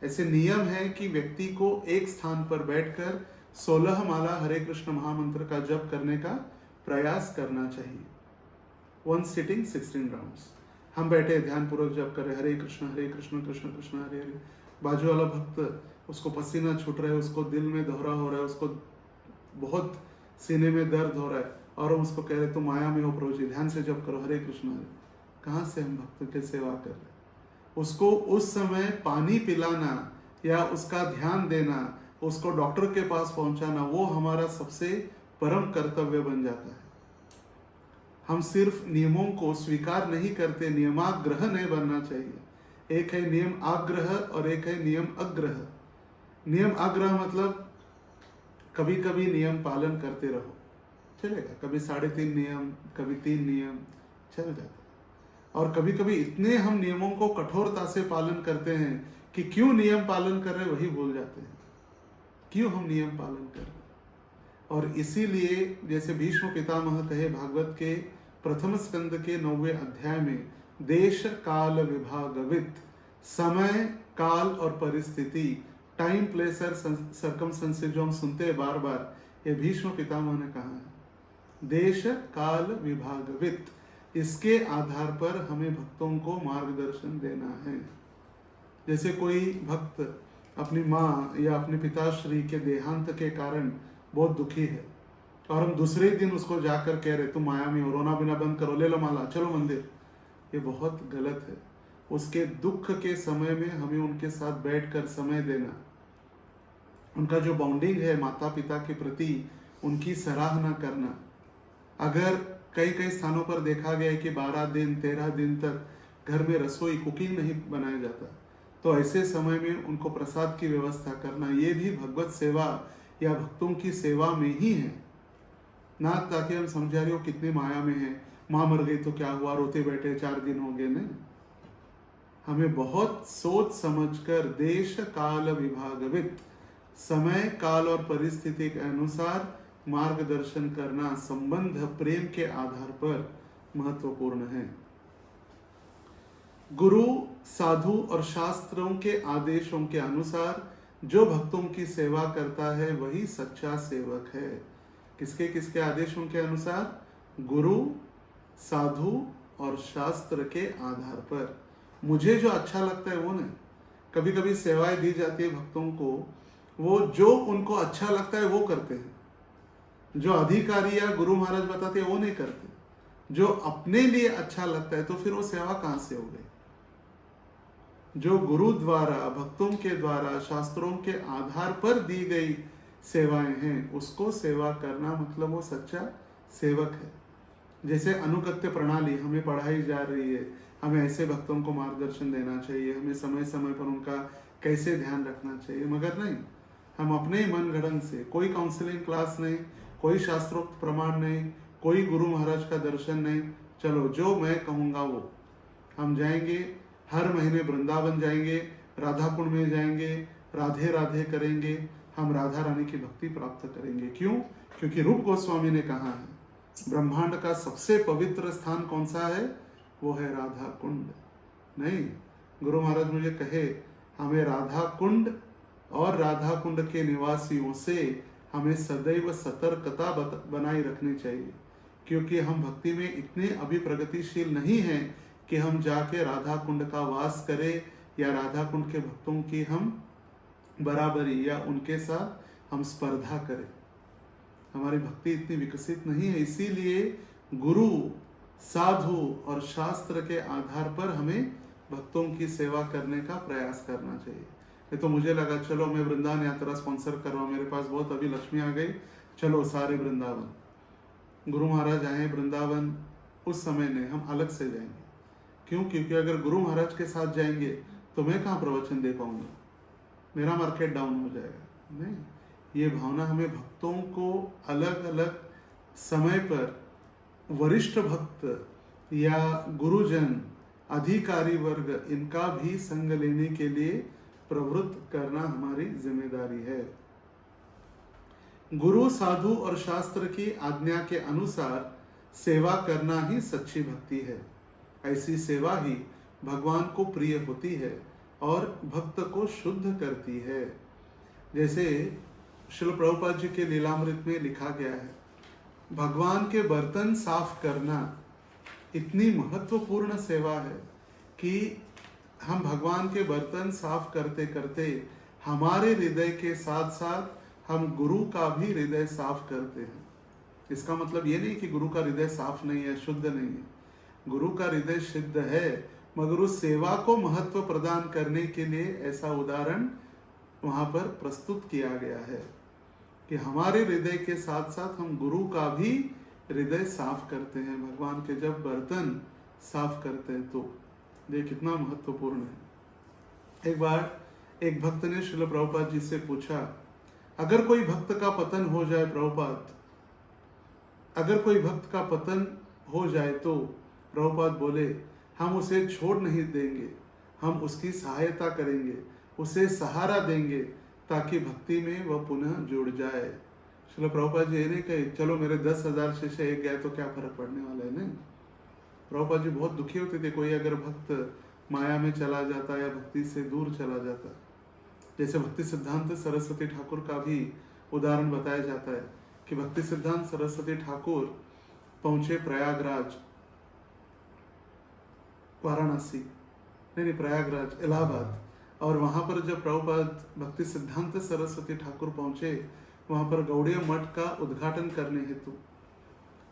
ऐसे नियम है कि व्यक्ति को एक स्थान पर बैठकर 16 माला हरे कृष्ण महामंत्र का जप करने का प्रयास करना चाहिए। 1 सिटिंग 16 राउंड्स। हम बैठे ध्यान पूर्वक जप कर रहे हरे कृष्ण कृष्ण कृष्ण हरे हरे, बाजू वाला भक्त उसको पसीना छूट रहा है, उसको दिल में दोहरा हो रहा है, उसको बहुत सीने में दर्द हो रहा है, और हम उसको कह रहे तुम माया में हो प्रभु जी, ध्यान से जप करो हरे कृष्ण हरे, कहाँ से हम भक्त की सेवा कर रहे? उसको उस समय पानी पिलाना या उसका ध्यान देना, उसको डॉक्टर के पास पहुंचाना, वो हमारा सबसे परम कर्तव्य बन जाता है। हम सिर्फ नियमों को स्वीकार नहीं करते, नियमाग्रह नहीं बनना चाहिए। एक है नियम आग्रह और एक है नियम अग्रह। नियम आग्रह मतलब कभी कभी नियम पालन करते रहो, चलेगा, कभी 3.5 नियम, कभी 3 नियम, चल जाता है। और कभी कभी इतने हम नियमों को कठोरता से पालन करते हैं कि क्यों नियम पालन कर रहे वही भूल जाते हैं, क्यों हम नियम पालन कर रहे। और इसीलिए जैसे भीष्म पितामह कहे भागवत के प्रथम स्कंद के 9वें अध्याय में, देश काल विभागवित, समय काल और परिस्थिति, टाइम प्लेस और सर्कमस्टेंसेस जो हम सुनते हैं बार बार, ये भीष्म पितामह ने कहा है। देश काल विभागवित, इसके आधार पर हमें भक्तों को मार्गदर्शन देना है। जैसे कोई भक्त अपनी माँ या अपने पिताश्री के देहांत के कारण बहुत दुखी है और हम दूसरे दिन उसको जाकर कह रहे तुम माया में हो, रोना बिना बंद करो, ले लो माला, चलो मंदिर, ये बहुत गलत है। उसके दुख के समय में हमें उनके साथ बैठकर समय देना, उनका जो बॉन्डिंग है माता पिता के प्रति, उनकी सराहना करना। अगर कई कई स्थानों पर देखा गया है कि 12 दिन 13 दिन तक घर में रसोई कुकिंग नहीं बनाया जाता, तो ऐसे समय में उनको प्रसाद की व्यवस्था करना, ये भी भगवत सेवा या भक्तों की सेवा में ही है ना, ताकि हम समझा रहे हो कितने माया में है, माँ मर गई तो क्या हुआ, रोते बैठे 4 दिन हो गए। नहीं, हमें बहुत सोच समझकर देश काल विभागवित, समय काल और परिस्थिति के अनुसार मार्गदर्शन करना संबंध प्रेम के आधार पर महत्वपूर्ण है। गुरु साधु और शास्त्रों के आदेशों के अनुसार जो भक्तों की सेवा करता है वही सच्चा सेवक है। किसके किसके आदेशों के अनुसार? गुरु साधु और शास्त्र के आधार पर। मुझे जो अच्छा लगता है वो नहीं। कभी कभी सेवाएं दी जाती है भक्तों को, वो जो उनको अच्छा लगता है वो करते हैं, जो अधिकारी या गुरु महाराज बताते हैं वो नहीं करते। जो अपने लिए अच्छा लगता है तो फिर वो सेवा कहां से हो गई? जो गुरु द्वारा, भक्तों के द्वारा, शास्त्रों के आधार पर दी गई सेवाएं हैं, उसको सेवा करना मतलब वो सच्चा सेवक है। जैसे अनुगत्य प्रणाली हमें पढ़ाई जा रही है, हमें ऐसे भक्तों को मार्गदर्शन देना चाहिए, हमें समय समय पर उनका कैसे ध्यान रखना चाहिए, मगर नहीं, हम अपने ही मन गढ़ंत से, कोई काउंसलिंग क्लास नहीं, कोई शास्त्रोक्त प्रमाण नहीं, कोई गुरु महाराज का दर्शन नहीं, चलो जो मैं कहूँगा वो। हम जाएंगे, हर महीने वृंदावन जाएंगे, राधा कुंड में जाएंगे, राधे राधे करेंगे, हम राधा रानी की भक्ति प्राप्त करेंगे। क्यों? क्योंकि रूप गोस्वामी ने कहा है ब्रह्मांड का सबसे पवित्र स्थान कौन सा है? वो है राधा कुंड। नहीं, गुरु महाराज मुझे कहे हमें राधा कुंड और राधा कुंड के निवासियों से हमें सदैव सतर्कता बनाए रखनी चाहिए, क्योंकि हम भक्ति में इतने अभी प्रगतिशील नहीं हैं कि हम जाके राधा कुंड का वास करें या राधा कुंड के भक्तों की हम बराबरी या उनके साथ हम स्पर्धा करें। हमारी भक्ति इतनी विकसित नहीं है। इसीलिए गुरु साधु और शास्त्र के आधार पर हमें भक्तों की सेवा करने का प्रयास करना चाहिए। ये तो मुझे लगा चलो मैं वृंदावन यात्रा स्पॉन्सर कर रहा हूँ, मेरे पास बहुत अभी लक्ष्मी आ गई, चलो सारे वृंदावन। गुरु महाराज आए वृंदावन, उस समय नहीं, हम अलग से जाएंगे। क्यों? क्योंकि अगर गुरु महाराज के साथ जाएंगे तो मैं कहाँ प्रवचन दे पाऊंगा, मेरा मार्केट डाउन हो जाएगा। नहीं, ये भावना हमें भक्तों को अलग अलग समय पर, वरिष्ठ भक्त या गुरुजन, अधिकारी वर्ग, इनका भी संग लेने के लिए प्रवृत्त करना हमारी जिम्मेदारी है। गुरु साधु और शास्त्र की आज्ञा के अनुसार सेवा करना ही सच्ची भक्ति है। ऐसी सेवा ही भगवान को प्रिय होती है और भक्त को शुद्ध करती है। जैसे श्रील प्रभुपाद जी के लीलामृत में लिखा गया है, भगवान के बर्तन साफ करना इतनी महत्वपूर्ण सेवा है कि हम भगवान के बर्तन साफ करते करते हमारे हृदय के साथ साथ हम गुरु का भी हृदय साफ करते हैं। इसका मतलब ये नहीं कि गुरु का हृदय साफ नहीं है, शुद्ध नहीं है। गुरु का हृदय शुद्ध है, मगर उस सेवा को महत्व प्रदान करने के लिए ऐसा उदाहरण वहाँ पर प्रस्तुत किया गया है कि हमारे हृदय के साथ साथ हम गुरु का भी हृदय साफ करते हैं। भगवान के जब बर्तन साफ करते हैं तो ये कितना महत्वपूर्ण है। एक बार एक भक्त ने श्रील प्रभुपाद जी से पूछा, अगर कोई भक्त का पतन हो जाए प्रभुपाद, अगर कोई भक्त का पतन हो जाए तो प्रभुपाद बोले, हम उसे छोड़ नहीं देंगे, हम उसकी सहायता करेंगे, उसे सहारा देंगे ताकि भक्ति में वह पुनः जुड़ जाए। श्रील प्रभुपाद जी ये नहीं कहे चलो मेरे 10,000 शिष्य एक गए तो क्या फर्क पड़ने वाला है। नहीं, प्रभुपाद जी बहुत दुखी होते थे कोई अगर भक्त माया में चला जाता या भक्ति से दूर चला जाता। जैसे भक्ति सिद्धांत सरस्वती ठाकुर का भी उदाहरण बताया जाता है कि भक्ति सिद्धांत सरस्वती ठाकुर पहुंचे प्रयागराज, वाराणसी नहीं प्रयागराज, इलाहाबाद। और वहां पर जब प्रभुपाद भक्ति सिद्धांत सरस्वती ठाकुर पहुंचे वहां पर गौड़ीय मठ का उद्घाटन करने हेतु,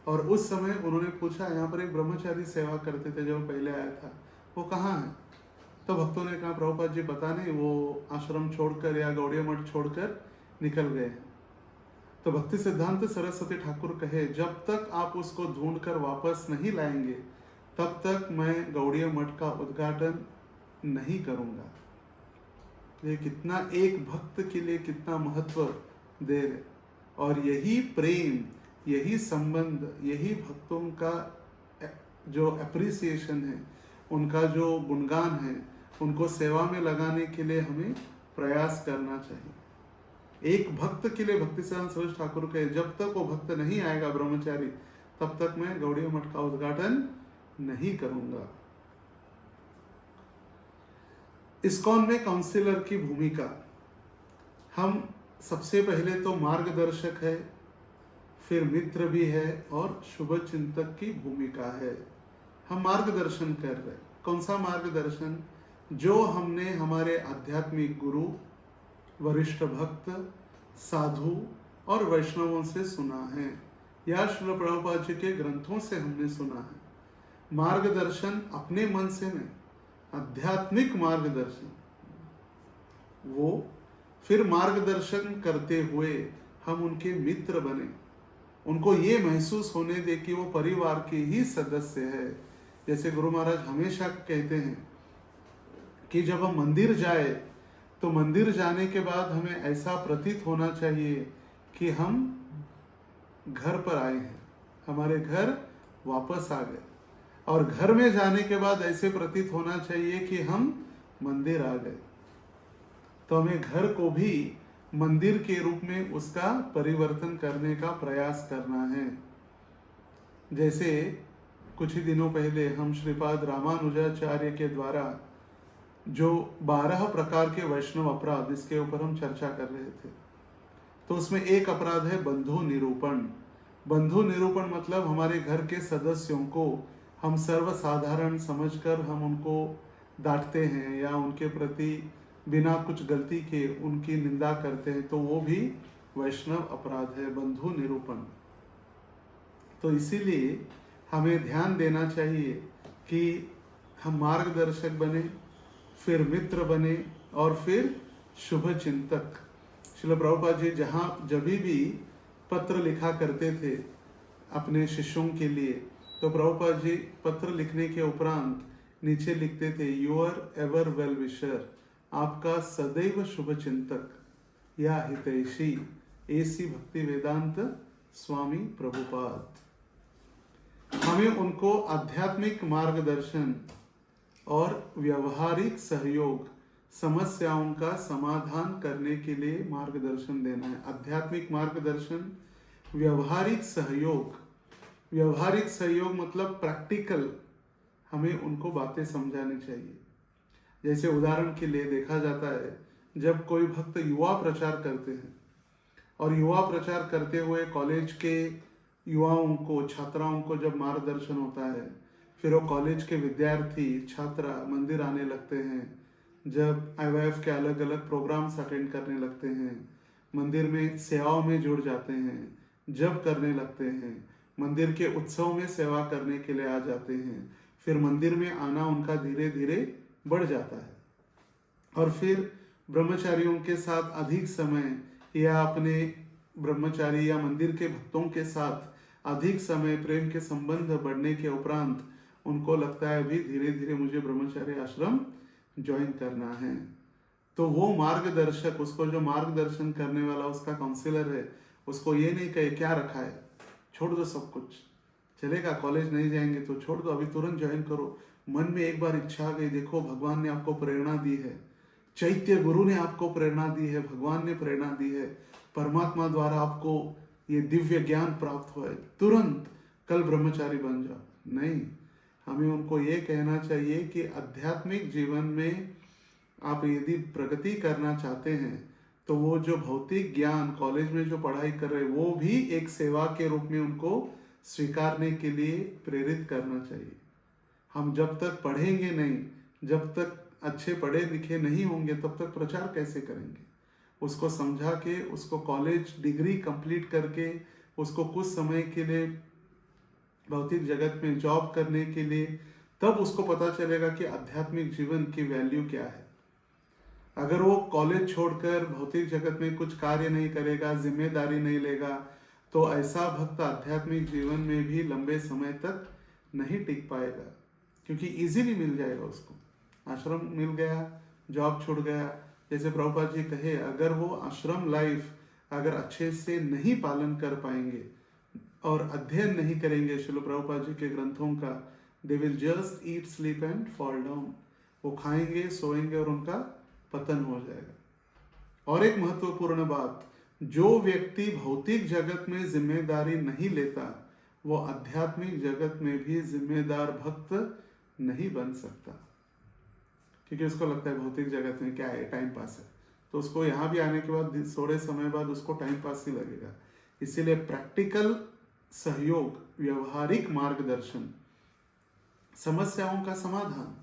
और उस समय उन्होंने पूछा यहाँ पर एक ब्रह्मचारी सेवा करते थे जब पहले आया था, वो कहाँ है? तो भक्तों ने कहा प्रभुपाद जी पता नहीं, वो आश्रम छोड़कर या गौड़ीय मठ छोड़कर निकल गए। तो भक्ति सिद्धांत सरस्वती ठाकुर कहे, जब तक आप उसको ढूंढकर वापस नहीं लाएंगे तब तक मैं गौड़ीय मठ का उद्घाटन नहीं करूंगा। ये कितना एक भक्त के लिए कितना महत्व दे रहे, और यही प्रेम, यही संबंध, यही भक्तों का जो एप्रिसिएशन है, उनका जो गुणगान है, उनको सेवा में लगाने के लिए हमें प्रयास करना चाहिए। एक भक्त के लिए भक्ति सिद्धांत सरस्वती ठाकुर कहे, जब तक वो भक्त नहीं आएगा ब्रह्मचारी तब तक मैं गौड़ीय मठ का उद्घाटन नहीं करूंगा। इस्कॉन में काउंसिलर की भूमिका, हम सबसे पहले तो मार्गदर्शक है, फिर मित्र भी है और शुभ चिंतक की भूमिका है। हम मार्गदर्शन कर रहे, कौन सा मार्गदर्शन? जो हमने हमारे आध्यात्मिक गुरु, वरिष्ठ भक्त, साधु और वैष्णवों से सुना है या श्रील प्रभुपाद जी के ग्रंथों से हमने सुना है। मार्गदर्शन अपने मन से नहीं, आध्यात्मिक मार्गदर्शन। वो फिर मार्गदर्शन करते हुए हम उनके मित्र बने, उनको ये महसूस होने दे कि वो परिवार के ही सदस्य है। जैसे गुरु महाराज हमेशा कहते हैं कि जब हम मंदिर जाए तो मंदिर जाने के बाद हमें ऐसा प्रतीत होना चाहिए कि हम घर पर आए हैं, हमारे घर वापस आ गए, और घर में जाने के बाद ऐसे प्रतीत होना चाहिए कि हम मंदिर आ गए। तो हमें घर को भी मंदिर के रूप में उसका परिवर्तन करने का प्रयास करना है। जैसे कुछ ही दिनों पहले हम श्रीपाद रामानुजाचार्य के द्वारा जो 12 प्रकार के वैष्णव अपराध, इसके ऊपर हम चर्चा कर रहे थे, तो उसमें एक अपराध है बंधु निरूपण। बंधु निरूपण मतलब हमारे घर के सदस्यों को हम सर्वसाधारण समझकर हम उनको डांटते हैं या उनके प्रति बिना कुछ गलती के उनकी निंदा करते हैं, तो वो भी वैष्णव अपराध है, बंधु निरूपण। तो इसीलिए हमें ध्यान देना चाहिए कि हम मार्गदर्शक बने, फिर मित्र बने और फिर शुभ चिंतक। श्रील प्रभुपाद जी जब भी पत्र लिखा करते थे अपने शिष्यों के लिए, तो प्रभुपाद जी पत्र लिखने के उपरांत नीचे लिखते थे, योर एवर वेल विशर, आपका सदैव शुभ चिंतक या हितैषी एसी भक्ति वेदांत स्वामी प्रभुपाद। हमें उनको आध्यात्मिक मार्गदर्शन और व्यवहारिक सहयोग, समस्याओं का समाधान करने के लिए मार्गदर्शन देना है। आध्यात्मिक मार्गदर्शन, व्यवहारिक सहयोग। व्यवहारिक सहयोग मतलब प्रैक्टिकल, हमें उनको बातें समझानी चाहिए। जैसे उदाहरण के लिए देखा जाता है, जब कोई भक्त युवा प्रचार करते हैं और युवा प्रचार करते हुए कॉलेज के युवाओं को, छात्राओं को जब मार्गदर्शन होता है, फिर वो कॉलेज के विद्यार्थी छात्रा मंदिर आने लगते हैं, जब IYF के अलग अलग प्रोग्राम्स अटेंड करने लगते हैं, मंदिर में सेवाओं में जुड़ जाते हैं, जब करने लगते हैं, मंदिर के उत्सव में सेवा करने के लिए आ जाते हैं, फिर मंदिर में आना उनका धीरे धीरे बढ़ जाता है और फिर ब्रह्मचारियों के साथ अधिक समय या अपने ब्रह्मचारी या मंदिर के भक्तों के साथ अधिक समय प्रेम के संबंध बढ़ने के उपरांत उनको लगता है अभी धीरे धीरे मुझे ब्रह्मचारी आश्रम ज्वाइन करना है। तो वो मार्गदर्शक, उसको जो मार्गदर्शन करने वाला उसका काउंसलर है, उसको ये नहीं कहे क्या रखा है, छोड़ दो सब कुछ, चलेगा कॉलेज नहीं जाएंगे तो छोड़ दो, अभी तुरंत ज्वाइन करो। मन में एक बार इच्छा आ गई, देखो भगवान ने आपको प्रेरणा दी है, चैत्य गुरु ने आपको प्रेरणा दी है, भगवान ने प्रेरणा दी है, परमात्मा द्वारा आपको ये दिव्य ज्ञान प्राप्त हुआ है, तुरंत कल ब्रह्मचारी बन जाओ। नहीं, हमें उनको ये कहना चाहिए कि आध्यात्मिक जीवन में आप यदि प्रगति करना चाहते हैं तो वो जो भौतिक ज्ञान कॉलेज में जो पढ़ाई कर रहे हैं वो भी एक सेवा के रूप में उनको स्वीकारने के लिए प्रेरित करना चाहिए। हम जब तक पढ़ेंगे नहीं, जब तक अच्छे पढ़े लिखे नहीं होंगे, तब तक प्रचार कैसे करेंगे? उसको समझा के, उसको कॉलेज डिग्री कंप्लीट करके, उसको कुछ समय के लिए भौतिक जगत में जॉब करने के लिए, तब उसको पता चलेगा कि आध्यात्मिक जीवन की वैल्यू क्या है। अगर वो कॉलेज छोड़कर भौतिक जगत में कुछ कार्य नहीं करेगा, जिम्मेदारी नहीं लेगा, तो ऐसा भक्त आध्यात्मिक जीवन में भी लंबे समय तक नहीं टिक पाएगा, क्योंकि इजीली मिल जाएगा उसको, आश्रम मिल गया, जॉब छूट गया। जैसे प्रभुपाद जी कहे, अगर वो आश्रम लाइफ अगर अच्छे से नहीं पालन कर पाएंगे और अध्ययन नहीं करेंगे श्रील प्रभुपाद जी के ग्रंथों का, they will just eat sleep and fall down, वो खाएंगे सोएंगे और उनका पतन हो जाएगा। और एक महत्वपूर्ण बात, जो व्यक्ति भौतिक जगत में जिम्मेदारी नहीं लेता वो आध्यात्मिक जगत में भी जिम्मेदार भक्त नहीं बन सकता, क्योंकि उसको लगता है भौतिक जगत में क्या है, टाइम पास है, तो उसको यहाँ भी आने के बाद थोड़े समय बाद उसको टाइम पास ही लगेगा। इसीलिए प्रैक्टिकल सहयोग, व्यवहारिक मार्गदर्शन, समस्याओं का समाधान।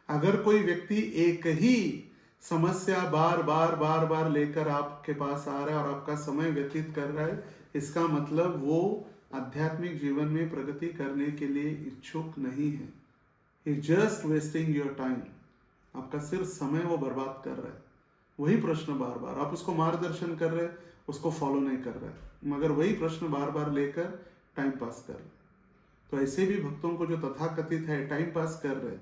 अगर कोई व्यक्ति एक ही समस्या बार बार बार बार लेकर आपके पास आ रहा है और आपका समय व्यतीत कर रहा है, इसका मतलब वो आध्यात्मिक जीवन में प्रगति करने के लिए इच्छुक नहीं है। ही जस्ट वेस्टिंग योर टाइम, आपका सिर्फ समय वो बर्बाद कर रहा है। वही प्रश्न बार बार, आप उसको मार्गदर्शन कर रहे हैं, उसको फॉलो नहीं कर रहा है, मगर वही प्रश्न बार बार लेकर टाइम पास कर रहे हैं। तो ऐसे भी भक्तों को जो तथाकथित है टाइम पास कर रहे,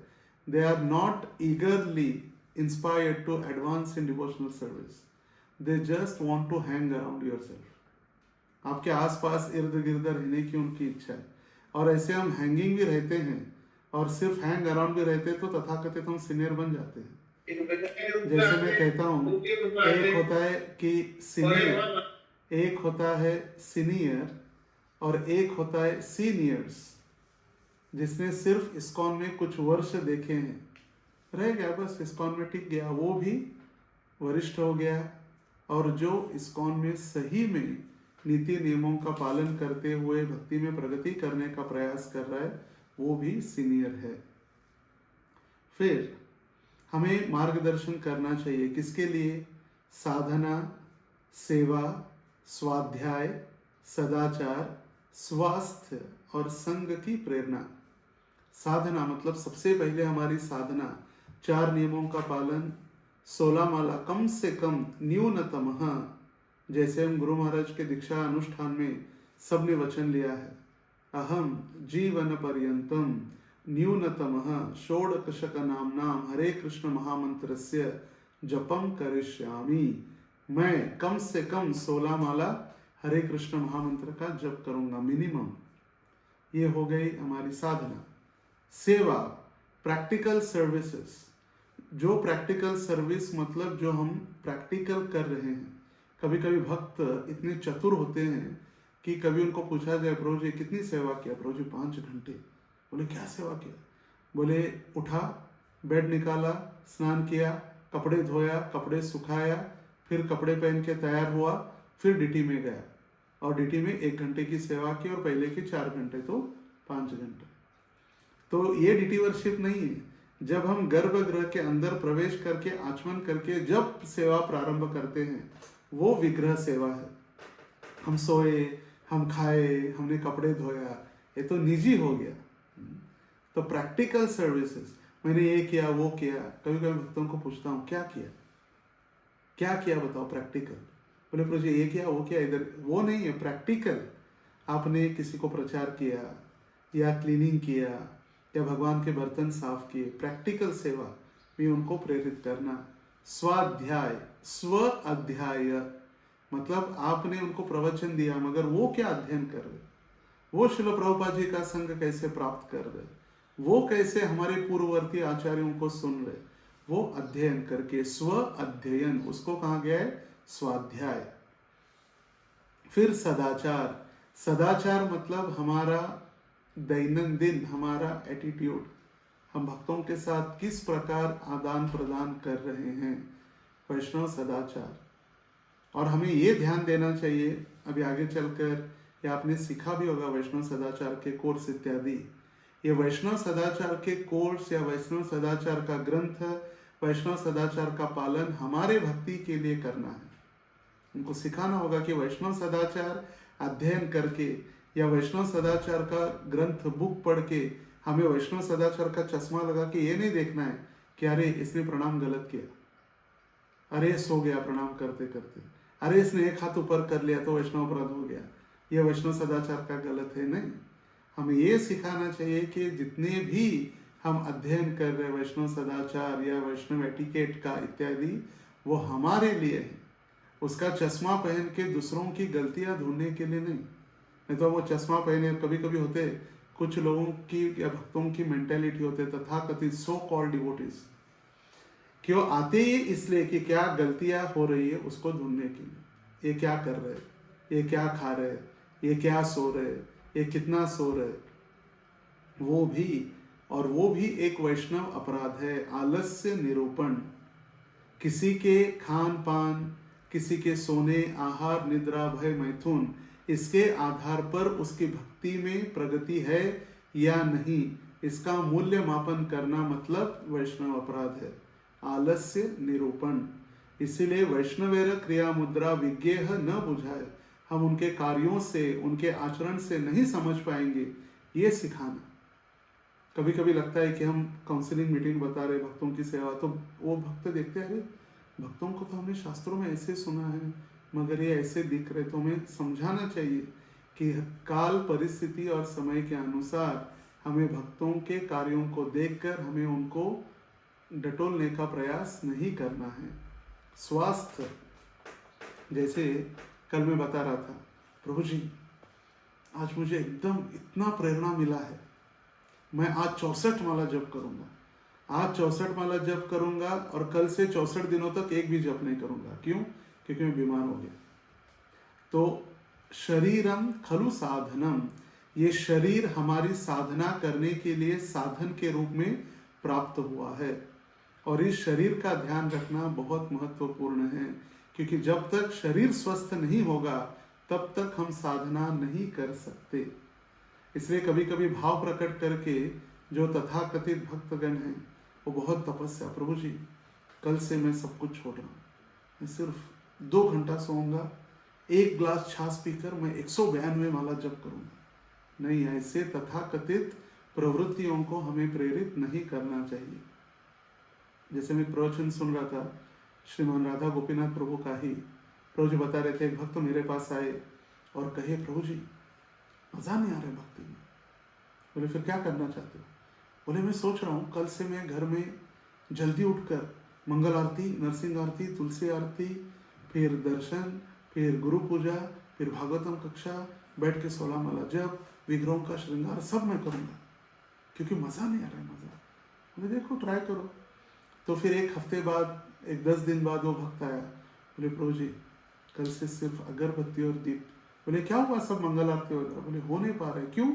they are not eagerly inspired to advance in devotional service, they just want to hang around yourself, आपके आसपास इर्द गिर्द रहने की उनकी इच्छा है। और ऐसे हम हैंगिंग भी रहते हैं और सिर्फ हैंग अराउंड भी रहते हैं तो तथाकथित हम सीनियर बन जाते हैं। जैसे मैं कहता हूँ, एक होता है कि सीनियर, एक होता है सीनियर और एक होता है सीनियर्स, जिसने सिर्फ इस्कॉन में कुछ वर्ष देखे हैं, रह गया बस, इस्कॉन में टिक गया, वो भी वरिष्ठ हो गया। और जो इस्कॉन में सही में नीति नियमों का पालन करते हुए भक्ति में प्रगति करने का प्रयास कर रहा है, वो भी सीनियर है। फिर हमें मार्गदर्शन करना चाहिए, किसके लिए? साधना, सेवा, स्वाध्याय, सदाचार, स्वास्थ्य और संग की प्रेरणा। साधना मतलब सबसे पहले हमारी साधना 4 नियमों का पालन, 16 माला कम से कम न्यूनतम, जैसे हम गुरु महाराज के दीक्षा अनुष्ठान में सबने वचन लिया है, अहम जीवन पर्यंतम न्यूनतम षोडशक नाम हरे कृष्ण महामंत्रस्य जपम करिष्यामि, मैं कम से कम 16 माला हरे कृष्ण महामंत्र का जप करूंगा मिनिमम। ये हो गई हमारी साधना। सेवा, प्रैक्टिकल सर्विसेज, जो प्रैक्टिकल सर्विस मतलब जो हम प्रैक्टिकल कर रहे हैं। कभी कभी भक्त इतने चतुर होते हैं कि कभी उनको पूछा जाए, प्रभु जी कितनी सेवा किया? प्रभु जी 5 घंटे। बोले क्या सेवा किया? बोले उठा, बेड निकाला, स्नान किया, कपड़े धोया, कपड़े सुखाया, फिर कपड़े पहन के तैयार हुआ, फिर ड्यूटी में गया और ड्यूटी में 1 घंटे की सेवा की और पहले के 4 घंटे तो 5 घंटे। तो ये ड्यूटी वर्शिप नहीं है। जब हम गर्भगृह के अंदर प्रवेश करके आचमन करके जब सेवा प्रारंभ करते हैं वो विग्रह सेवा है। हम सोए, हम खाए, हमने कपड़े धोया, ये तो निजी हो गया। तो प्रैक्टिकल सर्विसेज, मैंने ये किया वो किया। कभी कभी भक्तों को पूछता हूँ क्या किया, क्या किया बताओ प्रैक्टिकल। बोले प्रभु जी ये किया वो किया, इधर वो नहीं है प्रैक्टिकल। आपने किसी को प्रचार किया या क्लीनिंग किया या भगवान के बर्तन साफ किए, प्रैक्टिकल सेवा भी उनको प्रेरित करना। स्वाध्याय, स्व अध्याय मतलब आपने उनको प्रवचन दिया मगर वो क्या अध्ययन कर रहे, वो श्रील प्रभुपाद जी का संग कैसे प्राप्त कर रहे, वो कैसे हमारे पूर्ववर्ती आचार्यों को सुन रहे, वो अध्ययन करके स्व अध्ययन, उसको कहा गया है स्वाध्याय। फिर सदाचार, सदाचार मतलब हमारा दैनंदिन हमारा एटीट्यूड, हम भक्तों के साथ किस प्रकार आदान प्रदान कर रहे हैं, वैष्णव सदाचार। और हमें ये ध्यान देना चाहिए, अभी आगे चलकर या आपने सीखा भी होगा वैष्णव सदाचार के कोर्स इत्यादि, ये वैष्णव सदाचार के कोर्स या वैष्णव सदाचार का ग्रंथ, वैष्णव सदाचार का पालन हमारे भक्ति के लिए करना है। उनको सिखाना होगा कि वैष्णव सदाचार अध्ययन करके या वैष्णव सदाचार का ग्रंथ बुक पढ़ के हमें वैष्णव सदाचार का चश्मा लगा के ये नहीं देखना है कि अरे इसने प्रणाम गलत किया, अरे सो गया प्रणाम करते करते, अरे इसने एक हाथ ऊपर कर लिया तो वैष्णव अपराध हो गया, ये वैष्णव सदाचार का गलत है। नहीं, हमें ये सिखाना चाहिए कि जितने भी हम अध्ययन कर रहे वैष्णव सदाचार या वैष्णव एटिकेट का इत्यादि, वो हमारे लिए है। उसका चश्मा पहन के दूसरों की गलतियां ढूंढने के लिए नहीं तो वो चश्मा पहने, कभी कभी होते कुछ लोगों की या भक्तों की मेंटेलिटी होते तथाकथित सो कॉल्ड डिवोटीज, क्यों आते ही इसलिए कि क्या गलतियां हो रही है उसको ढूंढने के लिए, ये क्या कर रहे, ये क्या खा रहे, ये क्या सो रहे, ये कितना सो रहे, वो भी एक वैष्णव अपराध है। आलस्य निरूपण, किसी के खान पान, किसी के सोने, आहार, निद्रा, भय, मैथुन, इसके आधार पर उसकी भक्ति में प्रगति है या नहीं, इसका मूल्य मापन करना मतलब वैष्णव अपराध है, आलस्य निरूपण। इसीलिए वैष्णवेर क्रिया मुद्रा विज्ञेह न बुझाए, हम उनके कार्यों से उनके आचरण से नहीं समझ पाएंगे, ये सिखाना। कभी कभी लगता है कि हम काउंसलिंग मीटिंग बता रहे भक्तों की सेवा, तो वो भक्त देखते हैं अरे भक्तों को तो हमने शास्त्रों में ऐसे सुना है मगर ये ऐसे दिख रहे, तो हमें समझाना चाहिए कि काल परिस्थिति और समय के अनुसार हमें भक्तों के कार्यों को देखकर हमें उनको डटोलने का प्रयास नहीं करना है। स्वास्थ्य, जैसे कल मैं बता रहा था, प्रभु जी आज मुझे एकदम इतना प्रेरणा मिला है, मैं आज 64 माला जप करूंगा, आज 64 माला जप करूंगा और कल से 64 दिनों तक एक भी जप नहीं करूंगा। क्यों? क्योंकि मैं बीमार हो गया। तो शरीरम खलु साधनम, ये शरीर हमारी साधना करने के लिए साधन के रूप में प्राप्त हुआ है, और इस शरीर का ध्यान रखना बहुत महत्वपूर्ण है, क्योंकि जब तक शरीर स्वस्थ नहीं होगा तब तक हम साधना नहीं कर सकते। इसलिए कभी कभी भाव प्रकट करके जो तथाकथित भक्तगण हैं वो बहुत तपस्या, प्रभु जी कल से मैं सब कुछ छोड़ रहा हूँ, मैं सिर्फ 2 घंटा सोऊंगा, 1 गिलास छाछ पीकर मैं 192 माला जप करूंगा। नहीं, ऐसे तथाकथित प्रवृत्तियों को हमें प्रेरित नहीं करना चाहिए। जैसे मैं प्रवचन सुन रहा था श्रीमान राधा गोपीनाथ प्रभु का ही, प्रभु जी बता रहे थे, एक भक्त मेरे पास आए और कहे प्रभु जी मजा नहीं आ रहा है भक्ति में। बोले फिर क्या करना चाहते हो? बोले मैं सोच रहा हूँ कल से मैं घर में जल्दी उठकर मंगल आरती, नरसिंह आरती, तुलसी आरती, फिर दर्शन, फिर गुरु पूजा, फिर भागवतम कक्षा, बैठ के 16 माला जप, विग्रहों का श्रृंगार सब मैं करूँगा, क्योंकि मज़ा नहीं आ रहा है। मज़ा, बोले देखो ट्राई करो। तो फिर 1 हफ्ते बाद, 10 दिन बाद वो भक्त आया, बोले प्रभु जी कल से सिर्फ अगरबत्ती और दीप। बोले क्या हुआ, सब मंगल आरती वगैरह? बोले हो नहीं पा रहे। क्यों?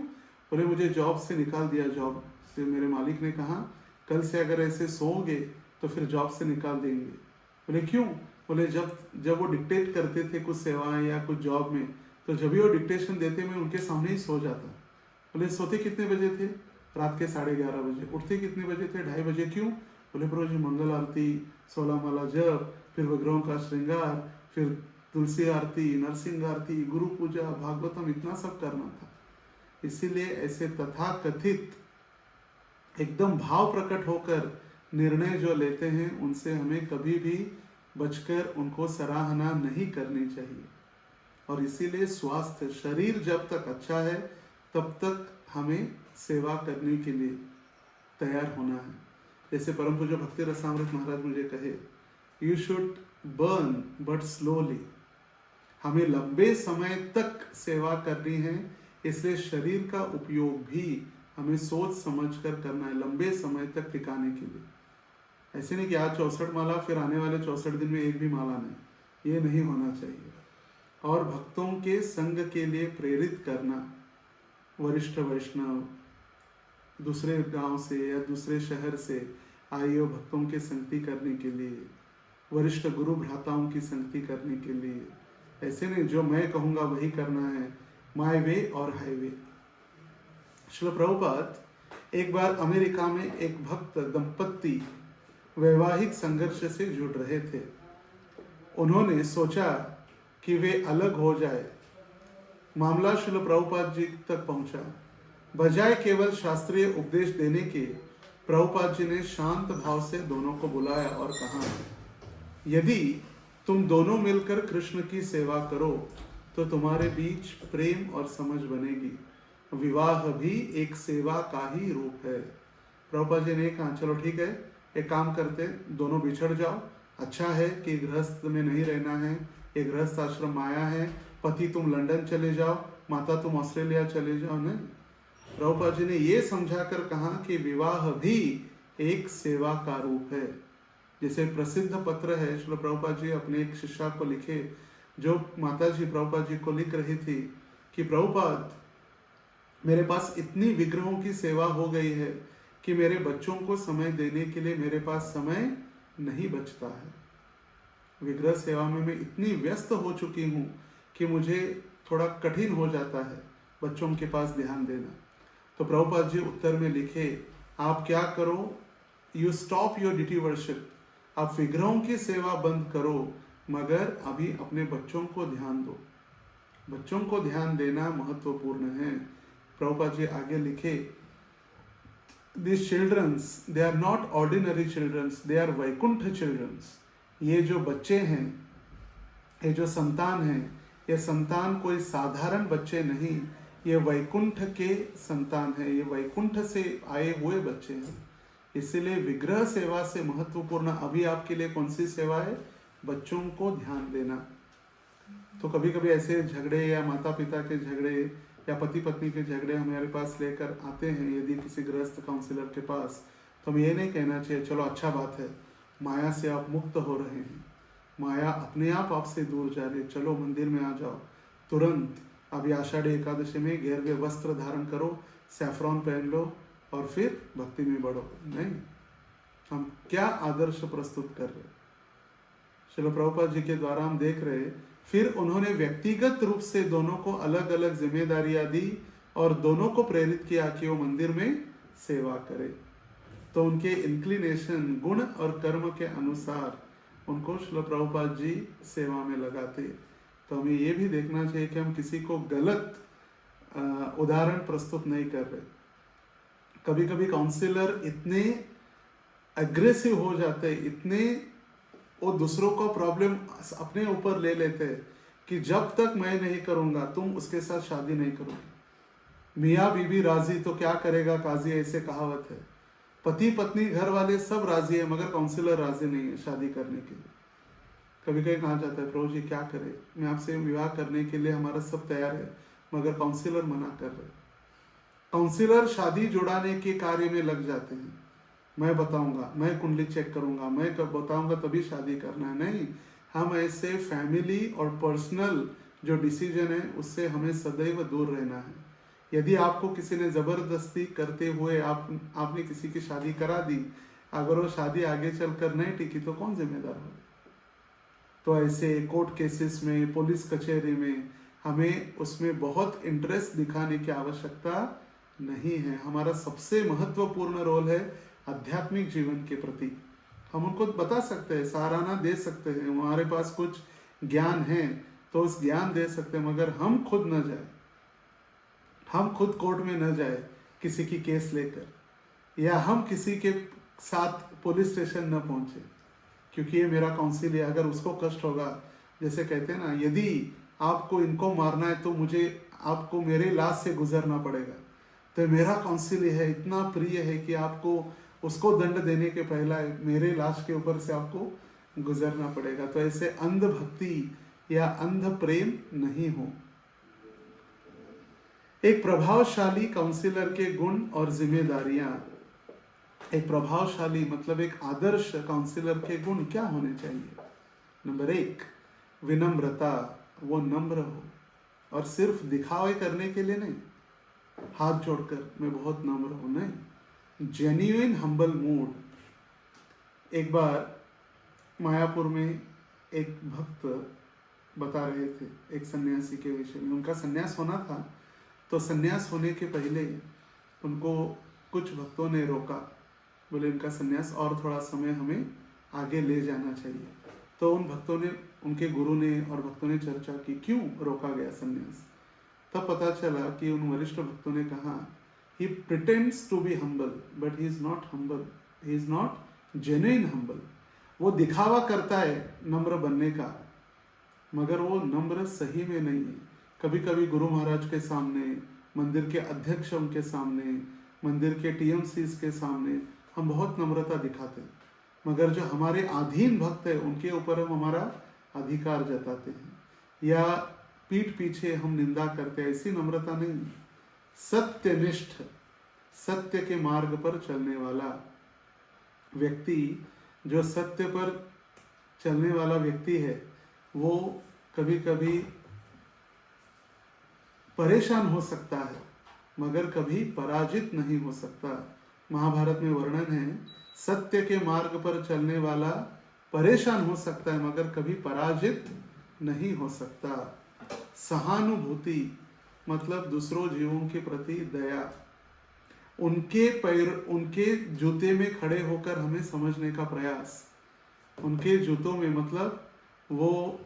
बोले मुझे जॉब से निकाल दिया, जॉब से मेरे मालिक ने कहा कल से अगर ऐसे सोओगे तो फिर जॉब से निकाल देंगे। बोले क्यों? बोले जब वो डिक्टेट करते थे कुछ सेवाएं या कुछ जॉब में, तो जब भी वो डिक्टेशन देते मैं उनके सामने ही सो जाता। बोले सोते कितने बजे थे? रात के 11:30 बजे। उठते कितने बजे थे? 2:30 बजे। क्यों? बोले प्रभु जी मंगल आरती, 16 माला जप, फिर विग्रहों का श्रृंगार, फिर तुलसी आरती, नरसिंह आरती, गुरु पूजा, भागवतम, इतना सब करना था। इसीलिए ऐसे तथाकथित एकदम भाव प्रकट होकर निर्णय जो लेते हैं उनसे हमें कभी भी बचकर उनको सराहना नहीं करनी चाहिए। और इसीलिए स्वास्थ्य शरीर जब तक अच्छा है तब तक हमें सेवा करने के लिए तैयार होना है। जैसे परम पूज्य भक्ति रसामृत महाराज मुझे कहे, you should burn but slowly. हमें लंबे समय तक सेवा करनी है, इसलिए शरीर का उपयोग भी हमें सोच समझ कर करना है, लंबे समय तक टिकाने के लिए। ऐसे नहीं कि आज 64 माला फिर आने वाले 64 दिन में एक भी माला नहीं, ये नहीं होना चाहिए। और भक्तों के संग के लिए प्रेरित करना, वरिष्ठ वैष्णव दूसरे गांव से या दूसरे शहर से आए हो भक्तों के संगति करने के लिए, वरिष्ठ गुरु भ्राताओं की संगति करने के लिए। ऐसे नहीं जो मैं कहूँगा वही करना है, माय वे और हाईवे। श्रील प्रभुपाद एक बार अमेरिका में एक भक्त दंपत्ति वैवाहिक संघर्ष से जुड़ रहे थे। उन्होंने सोचा कि वे अलग हो जाए। मामला श्रील प्रभुपाद जी तक पहुंचा। बजाय केवल शास्त्रीय उपदेश देने के, प्रभुपाद जी ने शांत भाव से दोनों को बुलाया और कहा, यदि तुम दोनों मिलकर कृष्ण की सेवा करो तो तुम्हारे बीच प्रेम और समझ बनेगी। विवाह भी एक सेवा का ही रूप है। प्रभुपाद जी ने कहा, चलो ठीक है, एक काम करते, दोनों बिछड़ जाओ। अच्छा है कि गृहस्थ में नहीं रहना है, ये गृहस्थ आश्रम आया है। पति तुम लंदन चले जाओ, माता तुम ऑस्ट्रेलिया चले जाओ। नहीं, प्रभुपाद जी ने ये समझाकर कहा कि विवाह भी एक सेवा का रूप है। जैसे प्रसिद्ध पत्र है, श्रील प्रभुपाद जी अपने एक शिष्या को लिखे, जो माता जी प्रभुपाद जी को लिख रही थी कि प्रभुपाद, मेरे पास इतनी विग्रहों की सेवा हो गई है कि मेरे बच्चों को समय देने के लिए मेरे पास समय नहीं बचता है। विग्रह सेवा में मैं इतनी व्यस्त हो चुकी हूँ कि मुझे थोड़ा कठिन हो जाता है बच्चों के पास ध्यान देना। तो प्रभुपाद जी उत्तर में लिखे, आप क्या करो, you stop your deity worship. आप विग्रहों की सेवा बंद करो, मगर अभी अपने बच्चों को ध्यान दो। बच्चों को ध्यान देना महत्वपूर्ण है। प्रभुपाद जी आगे लिखे, These childrens, they are not ordinary childrens, they are Vaikuntha childrens। ये जो बच्चे हैं, ये जो संतान हैं, ये संतान कोई साधारण बच्चे नहीं, ये वैकुंठ के संतान हैं, ये वैकुंठ से आए हुए बच्चे हैं। इसीलिए विग्रह सेवा से महत्वपूर्ण अभी आपके लिए कौन सी सेवा है? बच्चों को ध्यान देना। तो कभी कभी ऐसे झगड़े या माता पिता के झगड़े या पति पत्नी के झगड़े हमारे पास लेकर आते हैं, यदि किसी गृहस्थ काउंसलर के पास, तो हमें ये नहीं कहना चाहिए चलो अच्छा बात है, माया से आप मुक्त हो रहे हैं, माया अपने आप आपसे दूर जा रही है, चलो मंदिर में आ जाओ, तुरंत अभी आषाढ़ी एकादशी में गैरवे वस्त्र धारण करो, सैफरॉन पहन लो और फिर भक्ति में बढ़ो। नहीं, हम क्या आदर्श प्रस्तुत कर रहे? श्रील प्रभुपाद जी के द्वारा हम देख रहे, फिर उन्होंने व्यक्तिगत रूप से दोनों को अलग अलग जिम्मेदारियां दी और दोनों को प्रेरित किया कि वो मंदिर में सेवा करे। तो उनके इंक्लिनेशन, गुण और कर्म के अनुसार उनको श्रील प्रभुपाद जी सेवा में लगाते। तो हमें ये भी देखना चाहिए कि हम किसी को गलत उदाहरण प्रस्तुत नहीं कर रहे। कभी कभी काउंसलर इतने एग्रेसिव हो जाते, इतने वो दूसरों का प्रॉब्लम अपने ऊपर ले लेते हैं कि जब तक मैं नहीं करूंगा तुम उसके साथ शादी नहीं करोगे। मियाँ बीबी राजी तो क्या करेगा काजी, ऐसे कहावत है। पति पत्नी घर वाले सब राजी है, मगर काउंसलर राजी नहीं है शादी करने के लिए। कभी कभी कहा जाता है, प्रभु जी क्या करे, मैं आपसे विवाह करने के लिए हमारा सब तैयार है, मगर काउंसलर मना कर रहे। काउंसलर शादी जुड़ाने के कार्य में लग जाते हैं, मैं बताऊंगा, मैं कुंडली चेक करूंगा, मैं कब बताऊंगा तभी शादी करना है। नहीं, हम ऐसे फैमिली और पर्सनल जो डिसीजन है उससे हमें सदैव दूर रहना है। यदि आपको किसी ने ज़बरदस्ती करते हुए आपने किसी की शादी करा दी, अगर वो शादी आगे चलकर नहीं टिकी तो कौन जिम्मेदार हो? तो ऐसे कोर्ट केसेस में, पुलिस कचहरी में हमें उसमें बहुत इंटरेस्ट दिखाने की आवश्यकता नहीं है। हमारा सबसे महत्वपूर्ण रोल है आध्यात्मिक जीवन के प्रति। हम उनको बता सकते हैं, सराहना दे सकते हैं, हमारे पास कुछ ज्ञान है तो उस ज्ञान दे सकते हैं, मगर हम खुद न जाए, हम खुद कोर्ट में न जाए किसी की केस लेकर, या हम किसी के साथ पुलिस स्टेशन न पहुंचे, क्योंकि ये मेरा काउंसिल है। अगर उसको कष्ट होगा, जैसे कहते हैं ना, यदि आपको इनको मारना है तो मुझे आपको मेरे लाश से गुजरना पड़ेगा, तो मेरा काउंसिल है इतना प्रिय है कि आपको उसको दंड देने के पहला मेरे लाश के ऊपर से आपको गुजरना पड़ेगा। तो ऐसे अंध भक्ति या अंध प्रेम नहीं हो। एक प्रभावशाली काउंसिलर के गुण और जिम्मेदारियां। एक प्रभावशाली मतलब एक आदर्श काउंसिलर के गुण क्या होने चाहिए? नंबर 1, विनम्रता, वो नम्र हो, और सिर्फ दिखावे करने के लिए नहीं, हाथ जोड़कर मैं बहुत नम्र हूं नहीं, जेन्युइन हम्बल मूड। एक बार मायापुर में एक भक्त बता रहे थे एक सन्यासी के विषय में। उनका सन्यास होना था, तो सन्यास होने के पहले उनको कुछ भक्तों ने रोका, बोले इनका सन्यास और थोड़ा समय हमें आगे ले जाना चाहिए। तो उन भक्तों ने, उनके गुरु ने और भक्तों ने चर्चा की क्यों रोका गया सन्यास। तब पता चला कि उन वरिष्ठ भक्तों ने कहा, he pretends to be humble but he is not humble, he is not genuine humble. वो दिखावा करता है नम्र बनने का, मगर वो नम्र सही में नहीं है। कभी कभी गुरु महाराज के सामने, मंदिर के अध्यक्ष उनके सामने, मंदिर के टीएमसीज के सामने हम बहुत नम्रता दिखाते हैं, मगर जो हमारे अधीन भक्त है उनके ऊपर हम हमारा अधिकार जताते हैं, या पीठ पीछे हम निंदा करते हैं, ऐसी नम्रता नहीं। सत्यनिष्ठ, सत्य के मार्ग पर चलने वाला व्यक्ति, जो सत्य पर चलने वाला व्यक्ति है, वो कभी कभी परेशान हो सकता है मगर कभी पराजित नहीं हो सकता। महाभारत में वर्णन है, सत्य के मार्ग पर चलने वाला परेशान हो सकता है मगर कभी पराजित नहीं हो सकता। सहानुभूति मतलब दूसरों जीवों के प्रति दया, उनके पैर, उनके जूते में खड़े होकर हमें समझने का प्रयास। उनके जूतों में मतलब वो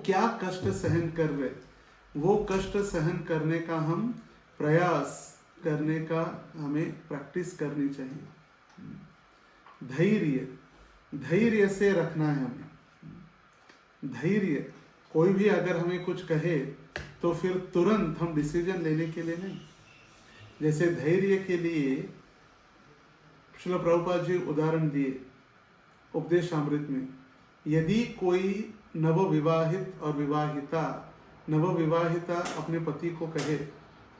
क्या कष्ट सहन कर रहे, वो कष्ट सहन करने का हम प्रयास करने का हमें प्रैक्टिस करनी चाहिए। धैर्य, धैर्य से रखना है हमें। धैर्य, कोई भी अगर हमें कुछ कहे तो फिर तुरंत हम डिसीजन लेने के लिए नहीं। जैसे धैर्य के लिए श्रील प्रभुपाद जी उदाहरण दिए उपदेशामृत में। यदि कोई नवविवाहित और नवविवाहिता अपने पति को कहे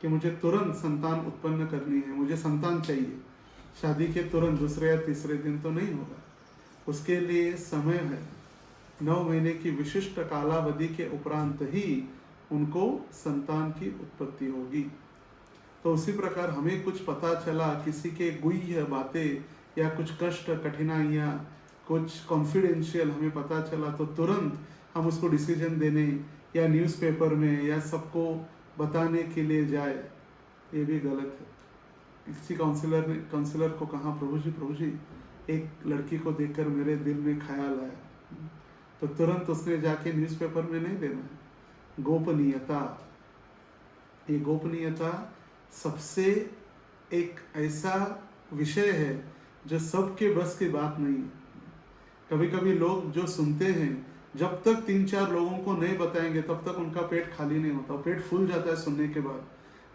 कि मुझे तुरंत संतान उत्पन्न करनी है, मुझे संतान चाहिए, शादी के तुरंत दूसरे या तीसरे दिन तो नहीं होगा, उसके लिए समय है। 9 महीने की विशिष्ट कालावधि के उपरांत ही उनको संतान की उत्पत्ति होगी। तो उसी प्रकार हमें कुछ पता चला, किसी के गुह्य बातें या कुछ कष्ट, कठिनाइयाँ, कुछ कॉन्फिडेंशियल हमें पता चला, तो तुरंत हम उसको डिसीजन देने या न्यूज़पेपर में या सबको बताने के लिए जाए, ये भी गलत है। किसी काउंसलर को कहा, प्रभु जी एक लड़की को देखकर मेरे दिल में ख्याल आया, तो तुरंत उसने जाके न्यूज़पेपर में नहीं देना है। गोपनीयता, ये गोपनीयता सबसे एक ऐसा विषय है जो सबके बस की बात नहीं है। कभी कभी लोग जो सुनते हैं, जब तक 3-4 लोगों को नहीं बताएंगे तब तक उनका पेट खाली नहीं होता, पेट फूल जाता है सुनने के बाद,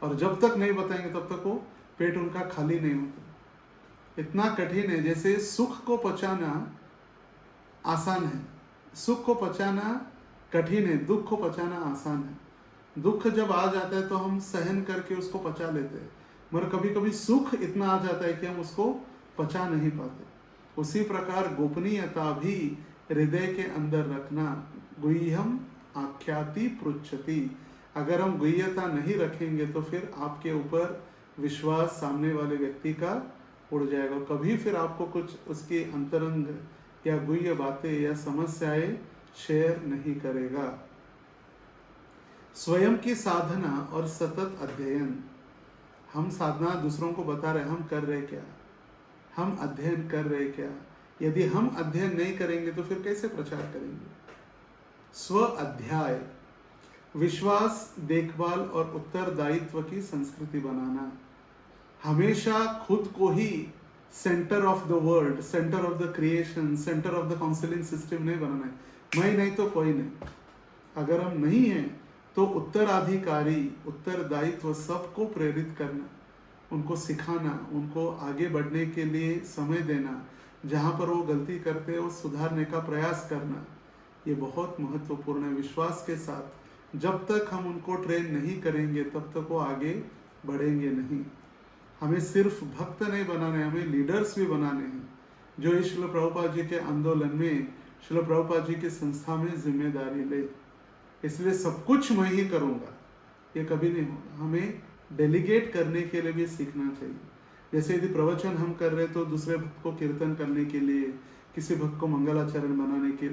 और जब तक नहीं बताएंगे तब तक वो पेट उनका खाली नहीं होता। इतना कठिन है, जैसे सुख को पचाना आसान है, सुख को पचाना कठिन है, दुख को पचाना आसान है। दुख जब आ जाता है तो हम सहन करके उसको पचा लेते हैं, मगर कभी कभी सुख इतना आ जाता है कि हम उसको पचा नहीं पाते। उसी प्रकार गोपनीयता भी हृदय के अंदर रखना। गुह्यम आख्याति पृच्छति, अगर हम गुह्यता नहीं रखेंगे तो फिर आपके ऊपर विश्वास सामने वाले व्यक्ति का उड़ जाएगा। कभी फिर आपको कुछ उसकी अंतरंग या गुह्य बातें या समस्याएं शेयर नहीं करेगा। स्वयं की साधना और सतत अध्ययन। हम साधना दूसरों को बता रहे, हम कर रहे क्या, हम अध्ययन कर रहे क्या, यदि हम अध्ययन नहीं करेंगे तो फिर कैसे प्रचार करेंगे? स्व अध्याय, विश्वास, देखभाल और उत्तरदायित्व की संस्कृति बनाना। हमेशा खुद को ही centre of the world, centre of the creation, centre of the counselling system नहीं बनाना है। मैं नहीं तो कोई नहीं। अगर हम नहीं हैं तो उत्तराधिकारी, उत्तरदायित्व सबको प्रेरित करना, उनको सिखाना, उनको आगे बढ़ने के लिए समय देना, जहाँ पर वो गलती करते हैं वो सुधारने का प्रयास करना, ये बहुत महत्वपूर्ण है। विश्वास के साथ जब तक हम उनको ट्रेन नहीं करेंगे तब तक वो आगे बढ़ेंगे नहीं। हमें सिर्फ भक्त नहीं बनाने, हमें लीडर्स भी बनाने हैं, जो इस श्रील प्रभुपाद जी के आंदोलन में, श्रील प्रभुपाद जी की संस्था में जिम्मेदारी ले। इसलिए सब कुछ मैं ही करूँगा, ये कभी नहीं होगा। हमें डेलीगेट करने के लिए भी सीखना चाहिए। जैसे यदि प्रवचन हम कर रहे तो दूसरे भक्त को कीर्तन करने के लिए, किसी भक्त को मंगलाचरण बनाने के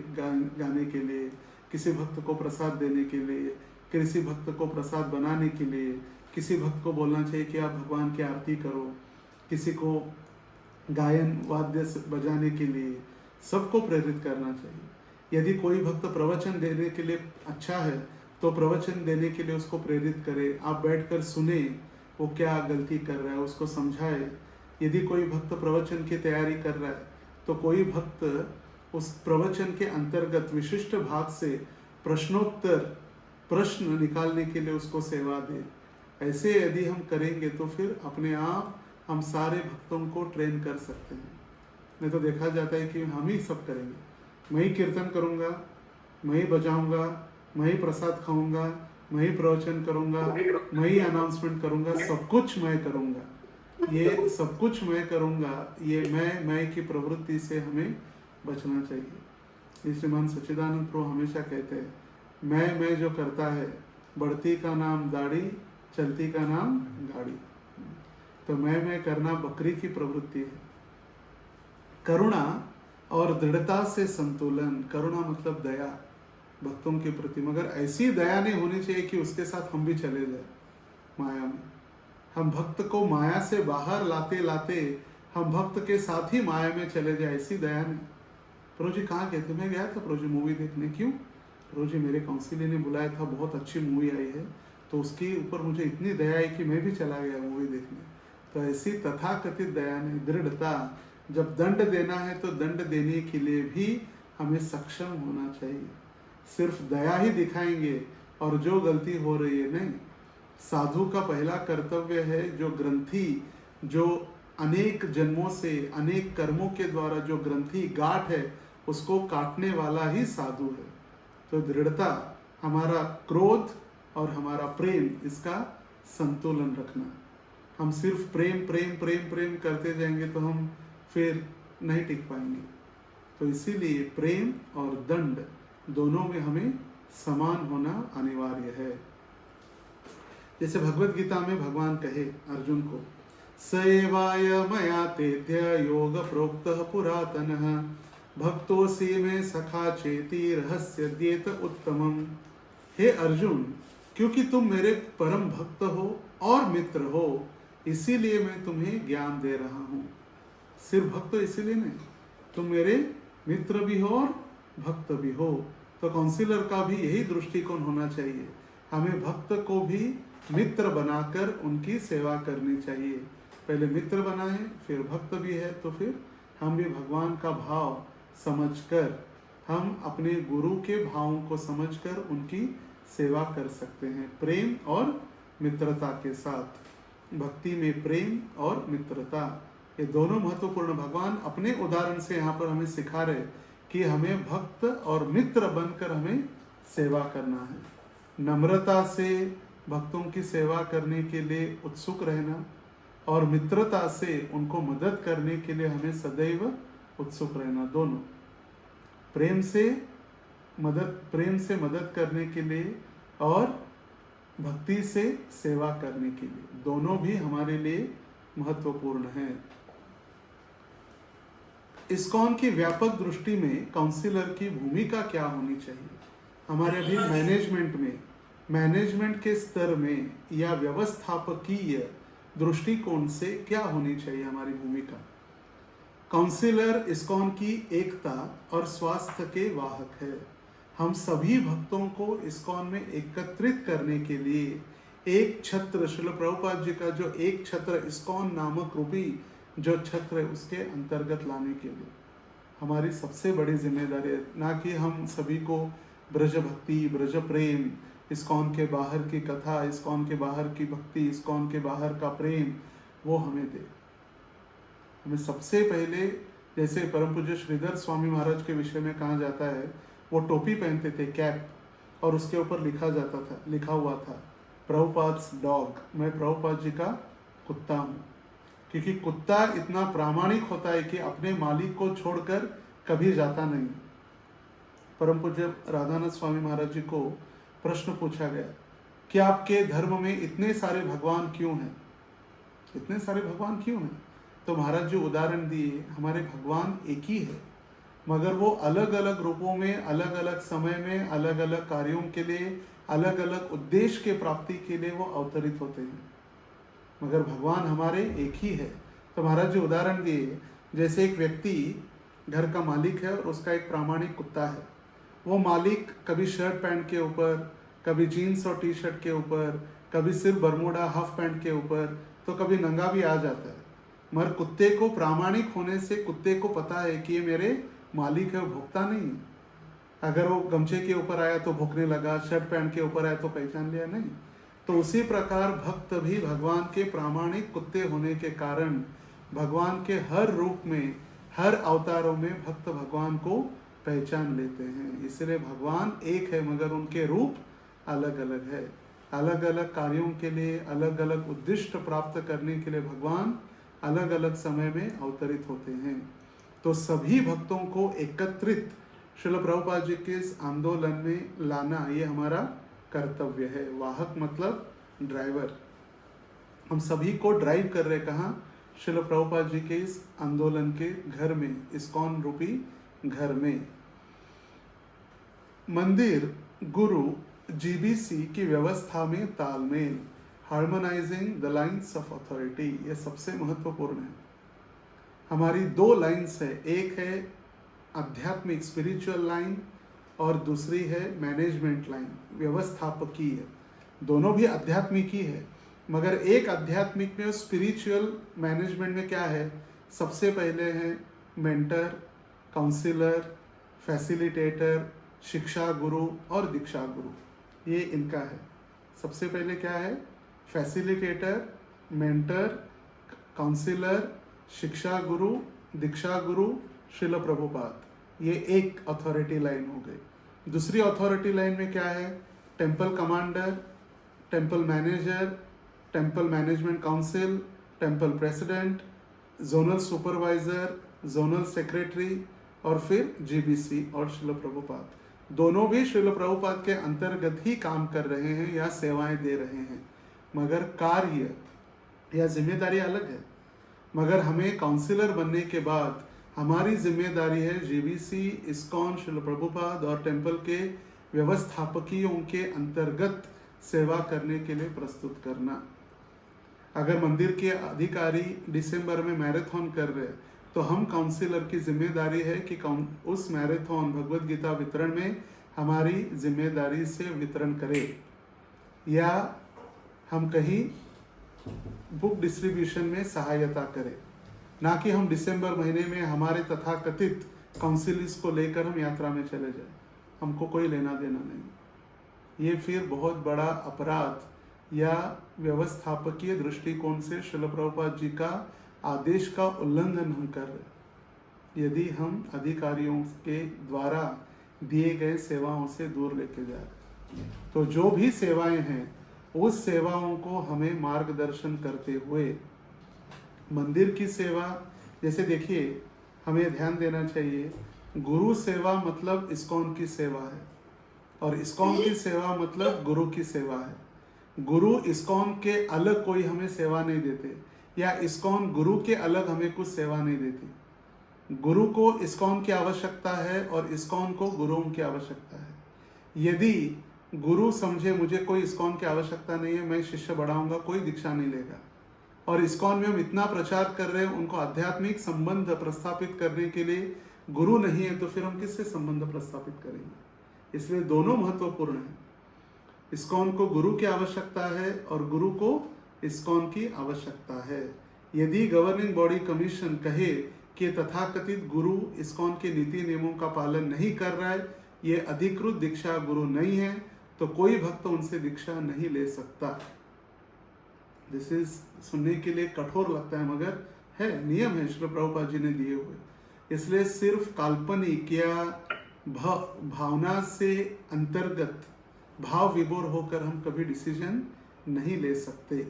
गाने के लिए, किसी भक्त को प्रसाद देने के लिए, किसी भक्त को प्रसाद बनाने के लिए, किसी भक्त को बोलना चाहिए कि आप भगवान की आरती करो, किसी को गायन वाद्य बजाने के लिए, सबको प्रेरित करना चाहिए। यदि कोई भक्त प्रवचन देने के लिए अच्छा है तो प्रवचन देने के लिए उसको प्रेरित करे, आप बैठकर सुने वो क्या गलती कर रहा है, उसको समझाए। यदि कोई भक्त प्रवचन की तैयारी कर रहा है तो कोई भक्त उस प्रवचन के अंतर्गत विशिष्ट भाग से प्रश्नोत्तर, प्रश्न निकालने के लिए उसको सेवा दे। ऐसे यदि हम करेंगे तो फिर अपने आप हम सारे भक्तों को ट्रेन कर सकते हैं। नहीं तो देखा जाता है कि हम ही सब करेंगे, मैं ही कीर्तन करूँगा, मैं ही बजाऊँगा, मैं ही प्रसाद खाऊँगा, मैं ही प्रवचन करूँगा, मैं ही अनाउंसमेंट करूँगा, सब कुछ मैं करूँगा। ये सब कुछ मैं करूँगा, ये मैं की प्रवृत्ति से हमें बचना चाहिए। इसलिए महान सच्चिदानंद प्रभु हमेशा कहते हैं, मैं जो करता है, बढ़ती का नाम दाढ़ी, चलती का नाम गाड़ी। तो मैं करना बकरी की प्रवृत्ति है। करुणा और दृढ़ता से संतुलन। करुणा मतलब दया भक्तों के प्रति, मगर ऐसी दया नहीं होनी चाहिए कि उसके साथ हम भी चले जाए माया में। हम भक्त को माया से बाहर लाते लाते हम भक्त के साथ ही माया में चले जाए, ऐसी दया नहीं। प्रभु जी कहाँ गए थे? मैं गया था प्रभु जी मूवी देखने। क्यों? प्रभु जी मेरे काउंसिलर ने बुलाया था, बहुत अच्छी मूवी आई है, तो उसके ऊपर मुझे इतनी दया आई कि मैं भी चला गया मूवी देखने। तो ऐसी तथाकथित दया नहीं, दृढ़ता। जब दंड देना है तो दंड देने के लिए भी हमें सक्षम होना चाहिए। सिर्फ दया ही दिखाएंगे और जो गलती हो रही है नहीं। साधु का पहला कर्तव्य है, जो ग्रंथि, जो अनेक जन्मों से अनेक कर्मों के द्वारा जो ग्रंथि गांठ है उसको काटने वाला ही साधु है। तो दृढ़ता, हमारा क्रोध और हमारा प्रेम, इसका संतुलन रखना। हम सिर्फ प्रेम प्रेम प्रेम प्रेम करते जाएंगे तो हम फिर नहीं टिक पाएंगे। तो इसीलिए प्रेम और दंड दोनों में हमें समान होना अनिवार्य है। जैसे भगवत गीता में भगवान कहे अर्जुन को, सएवाय मया तेद्य योग प्रोक्तः पुरातनः भक्तोऽसि मे सखा चेति रहस्यद्येत उत्तमम्। हे अर्जुन, क्योंकि तुम मेरे परम भक्त हो और मित्र हो, इसीलिए मैं तुम्हें ज्ञान दे रहा हूँ। सिर्फ भक्त इसीलिए नहीं, तुम मेरे मित्र भी हो और भक्त भी हो। तो काउंसिलर का भी यही दृष्टिकोण होना चाहिए, हमें भक्त को भी मित्र बनाकर उनकी सेवा करनी चाहिए। पहले मित्र बनाए फिर भक्त भी है, तो फिर हम भी भगवान का भाव समझकर, हम अपने गुरु के भावों को समझकर उनकी सेवा कर सकते हैं, प्रेम और मित्रता के साथ। भक्ति में प्रेम और मित्रता, ये दोनों महत्वपूर्ण। भगवान अपने उदाहरण से यहाँ पर हमें सिखा रहे कि हमें भक्त और मित्र बनकर हमें सेवा करना है। नम्रता से भक्तों की सेवा करने के लिए उत्सुक रहना और मित्रता से उनको मदद करने के लिए हमें सदैव उत्सुक रहना। दोनों प्रेम से मदद करने के लिए और भक्ति से सेवा करने के लिए, दोनों भी हमारे लिए महत्वपूर्ण हैं। इस्कॉन की व्यापक दृष्टि में काउंसिलर की भूमिका क्या होनी चाहिए? हमारे अभी मैनेजमेंट के स्तर में या व्यवस्थापकीय दृष्टिकोण से क्या होनी चाहिए हमारी भूमिका? काउंसिलर इस्कॉन की एकता और स्वास्थ्य के वाहक है। हम सभी भक्तों को इस्कॉन में एकत्रित करने के लिए एक छत्र, श्रील प्रभुपाद जी का जो एक छत्र इस्कॉन नामक रूपी जो छत्र है उसके अंतर्गत लाने के लिए हमारी सबसे बड़ी जिम्मेदारी है। ना कि हम सभी को ब्रज भक्ति, ब्रज प्रेम, इस्कॉन के बाहर की कथा, इस्कॉन के बाहर की भक्ति, इस्कॉन के बाहर का प्रेम वो हमें दे। हमें सबसे पहले, जैसे परम पूज्य श्रीधर स्वामी महाराज के विषय में कहा जाता है, वो टोपी पहनते थे, कैप, और उसके ऊपर लिखा हुआ था प्रभुपाद्स डॉग, मैं प्रभुपाद जी का कुत्ता हूँ। क्योंकि कुत्ता इतना प्रामाणिक होता है कि अपने मालिक को छोड़कर कभी जाता नहीं। परम पूज्य राधानाथ स्वामी महाराज जी को प्रश्न पूछा गया कि आपके धर्म में इतने सारे भगवान क्यों हैं, इतने सारे भगवान क्यों हैं? तो महाराज जी उदाहरण दिए, हमारे भगवान एक ही है, मगर वो अलग अलग रूपों में, अलग अलग समय में, अलग अलग कार्यों के लिए, अलग अलग उद्देश्य के प्राप्ति के लिए वो अवतरित होते हैं, मगर भगवान हमारे एक ही है। तो महाराज जी उदाहरण दिए, जैसे एक व्यक्ति घर का मालिक है और उसका एक प्रामाणिक कुत्ता है। वो मालिक कभी शर्ट पैंट के ऊपर, कभी जीन्स और टी शर्ट के ऊपर, कभी सिर्फ बरमूडा हाफ पैंट के ऊपर, तो कभी नंगा भी आ जाता है। मगर कुत्ते को प्रामाणिक होने से कुत्ते को पता है कि ये मेरे मालिक है, वो भोगता नहीं है। अगर वो गमछे के ऊपर आया तो भोंकने लगा, शर्ट पैंट के ऊपर आया तो पहचान लिया नहीं। तो उसी प्रकार भक्त भी भगवान के प्रामाणिक कुत्ते होने के कारण भगवान के हर रूप में, हर अवतारों में भक्त भगवान को पहचान लेते हैं। इसलिए भगवान एक है मगर उनके रूप अलग अलग है। अलग अलग कार्यों के लिए, अलग अलग उद्दिष्ट प्राप्त करने के लिए भगवान अलग अलग समय में अवतरित होते हैं। तो सभी भक्तों को एकत्रित श्रील प्रभुपाद जी के इस आंदोलन में लाना ये हमारा कर्तव्य है। वाहक मतलब ड्राइवर, हम सभी को ड्राइव कर रहे कहाँ? श्रील प्रभुपाद जी के इस आंदोलन के घर में, इस्कॉन रूपी घर में। मंदिर, गुरु, जीबीसी की व्यवस्था में तालमेल, harmonising the lines of authority, ये सबसे महत्वपूर्ण है। हमारी दो लाइन्स है, एक है आध्यात्मिक स्पिरिचुअल लाइन और दूसरी है मैनेजमेंट लाइन, व्यवस्थापकीय। दोनों भी आध्यात्मिक ही है, मगर एक आध्यात्मिक में और स्पिरिचुअल मैनेजमेंट में क्या है? सबसे पहले है मेंटर, काउंसिलर, फैसिलिटेटर, शिक्षा गुरु और दीक्षा गुरु, ये इनका है। सबसे पहले क्या है? फैसिलिटेटर, मेंटर, काउंसिलर, शिक्षा गुरु, दीक्षा गुरु, श्रील प्रभुपाद, ये एक अथॉरिटी लाइन हो गई। दूसरी अथॉरिटी लाइन में क्या है? Temple commander, temple manager, temple management council, temple president, zonal supervisor, zonal secretary और फिर जीबीसी और श्रील प्रभुपाद। दोनों भी श्रील प्रभुपाद के अंतर्गत ही काम कर रहे हैं या सेवाएं दे रहे हैं, मगर कार्य या जिम्मेदारी अलग है। मगर हमें काउंसिलर बनने के बाद हमारी जिम्मेदारी है जीबीसी, इस्कॉन, श्रील प्रभुपाद और टेम्पल के व्यवस्थापकियों के अंतर्गत सेवा करने के लिए प्रस्तुत करना। अगर मंदिर के अधिकारी दिसंबर में मैराथन कर रहे हैं तो हम काउंसिलर की जिम्मेदारी है कि उस मैराथन भगवत गीता वितरण में हमारी जिम्मेदारी से वितरण करें, या हम कहीं बुक डिस्ट्रीब्यूशन में सहायता करें। ना कि हम दिसंबर महीने में हमारे तथाकथित काउंसिलिस को लेकर हम यात्रा में चले जाए, हमको कोई लेना देना नहीं। ये फिर बहुत बड़ा अपराध या व्यवस्थापकीय दृष्टिकोण से श्रील प्रभुपाद जी का आदेश का उल्लंघन हम कर रहे, यदि हम अधिकारियों के द्वारा दिए गए सेवाओं से दूर लेके जा रहे। तो जो भी सेवाएं हैं उस सेवाओं को हमें मार्गदर्शन करते हुए, मंदिर की सेवा, जैसे देखिए हमें ध्यान देना चाहिए, गुरु सेवा मतलब इस्कॉन की सेवा है और इस्कॉन की सेवा मतलब गुरु की सेवा है। गुरु इस्कॉन के अलग कोई हमें सेवा नहीं देते, या इस्कॉन गुरु के अलग हमें कुछ सेवा नहीं देती। गुरु को इस्कॉन की आवश्यकता है और इस्कॉन को गुरुओं की आवश्यकता है। यदि गुरु समझे मुझे कोई इस्कॉन की आवश्यकता नहीं है, मैं शिष्य बढ़ाऊंगा, कोई दीक्षा नहीं लेगा, और इस्कॉन में हम इतना प्रचार कर रहे हैं, उनको आध्यात्मिक संबंध प्रस्थापित करने के लिए गुरु नहीं है, तो फिर हम किससे संबंध प्रस्थापित करेंगे? इसलिए दोनों महत्वपूर्ण है। इस्कॉन को गुरु की आवश्यकता है और गुरु को इस्कॉन की आवश्यकता है। यदि गवर्निंग बॉडी कमीशन कहे कि तथाकथित गुरु इस्कॉन के नीति नियमों का पालन नहीं कर रहा है, ये अधिकृत दीक्षा गुरु नहीं है, तो कोई भक्त उनसे दीक्षा नहीं ले सकता। दिस इज सुनने के लिए कठोर लगता है, मगर है, नियम है श्री प्रभुपाद जी ने दिए हुए। इसलिए सिर्फ काल्पनिक या भावना से अंतर्गत भाव विभोर होकर हम कभी डिसीजन नहीं ले सकते।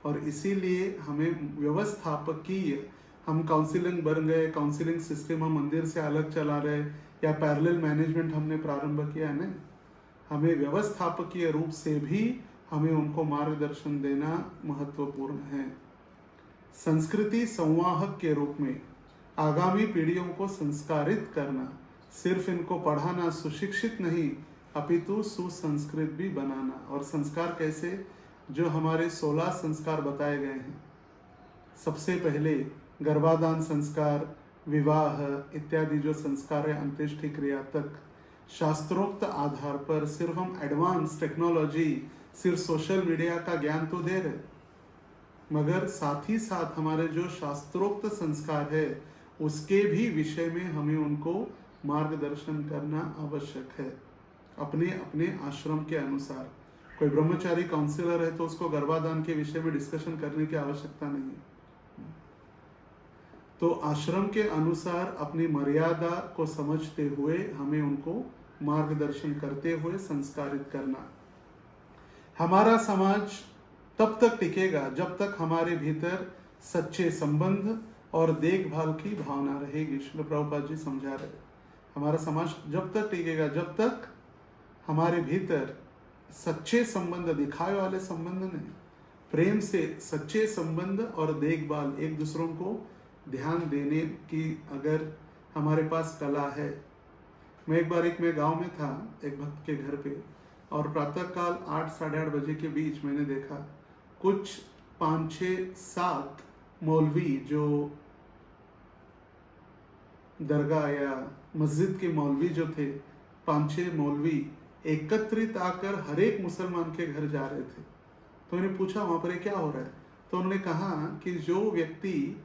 और इसीलिए हमें व्यवस्थापकीय, हम काउंसिलिंग बन गए, काउंसिलिंग सिस्टम हम मंदिर से अलग चला रहे, या पैरेलल मैनेजमेंट हमने प्रारंभ किया है, हमें व्यवस्थापकीय रूप से भी हमें उनको मार्गदर्शन देना महत्वपूर्ण है। संस्कृति संवाहक के रूप में आगामी पीढ़ियों को संस्कारित करना, सिर्फ इनको पढ़ाना, सुशिक्षित नहीं अपितु सुसंस्कृत भी बनाना। और संस्कार कैसे? जो हमारे 16 संस्कार बताए गए हैं। सबसे पहले गर्भाधान संस्कार, विवाह इत्यादि जो संस्कार है अंत्येष्टि क्रिया तक, शास्त्रोक्त आधार पर सिर्फ हम एडवांस टेक्नोलॉजी, सिर्फ सोशल मीडिया का ज्ञान तो दे रहे, मगर साथ ही साथ हमारे जो शास्त्रोक्त संस्कार है उसके भी विषय में हमें उनको मार्गदर्शन करना आवश्यक है, अपने अपने आश्रम के अनुसार। कोई ब्रह्मचारी काउंसलर है तो उसको गर्भाधान के विषय में डिस्कशन करने की आवश्यकता नहीं है। तो आश्रम के अनुसार अपनी मर्यादा को समझते हुए हमें उनको मार्गदर्शन करते हुए संस्कारित करना। हमारा समाज तब तक टिकेगा जब तक हमारे भीतर सच्चे संबंध और देखभाल की भावना रहेगी। श्रील प्रभुपाद जी समझा रहे, हमारा समाज जब तक टिकेगा जब तक हमारे भीतर सच्चे संबंध, दिखावे वाले संबंध नहीं, प्रेम से सच्चे संबंध और देखभाल, एक दूसरों को ध्यान देने की अगर हमारे पास कला है। मैं गांव में था एक भक्त के घर पे, और प्रातःकाल 8 साढ़े 8 बजे के बीच मैंने देखा कुछ 5, 6, 7 मौलवी, जो दरगाह या मस्जिद के मौलवी जो थे, 5-6 मौलवी एकत्रित आकर हर एक मुसलमान के घर जा रहे थे। तो मैंने पूछा वहाँ पर क्या हो रहा है? तो उन्होंने कहा कि जो व्यक्ति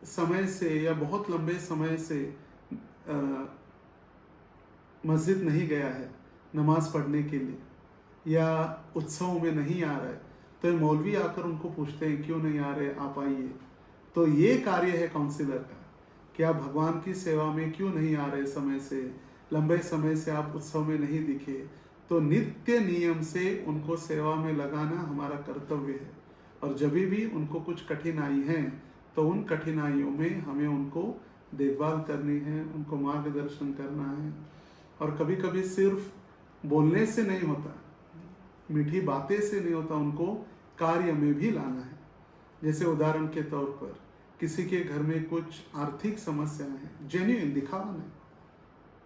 समय से या बहुत लंबे समय से मस्जिद नहीं गया है नमाज पढ़ने के लिए, या उत्सव में नहीं आ रहा है, तो ये मौलवी आकर उनको पूछते हैं क्यों नहीं आ रहे, आप आइए। तो ये कार्य है काउंसिलर का कि आप भगवान की सेवा में क्यों नहीं आ रहे, समय से लंबे समय से आप उत्सव में नहीं दिखे। तो नित्य नियम से उनको सेवा में लगाना हमारा कर्तव्य है। और जब भी उनको कुछ कठिनाई है तो उन कठिनाइयों में हमें उनको देखभाल करनी है, उनको मार्गदर्शन करना है। और कभी कभी सिर्फ बोलने से नहीं होता, मीठी बातें से नहीं होता, उनको कार्य में भी लाना है। जैसे उदाहरण के तौर पर किसी के घर में कुछ आर्थिक समस्याएं हैं, जेन्युइन, दिखावा नहीं,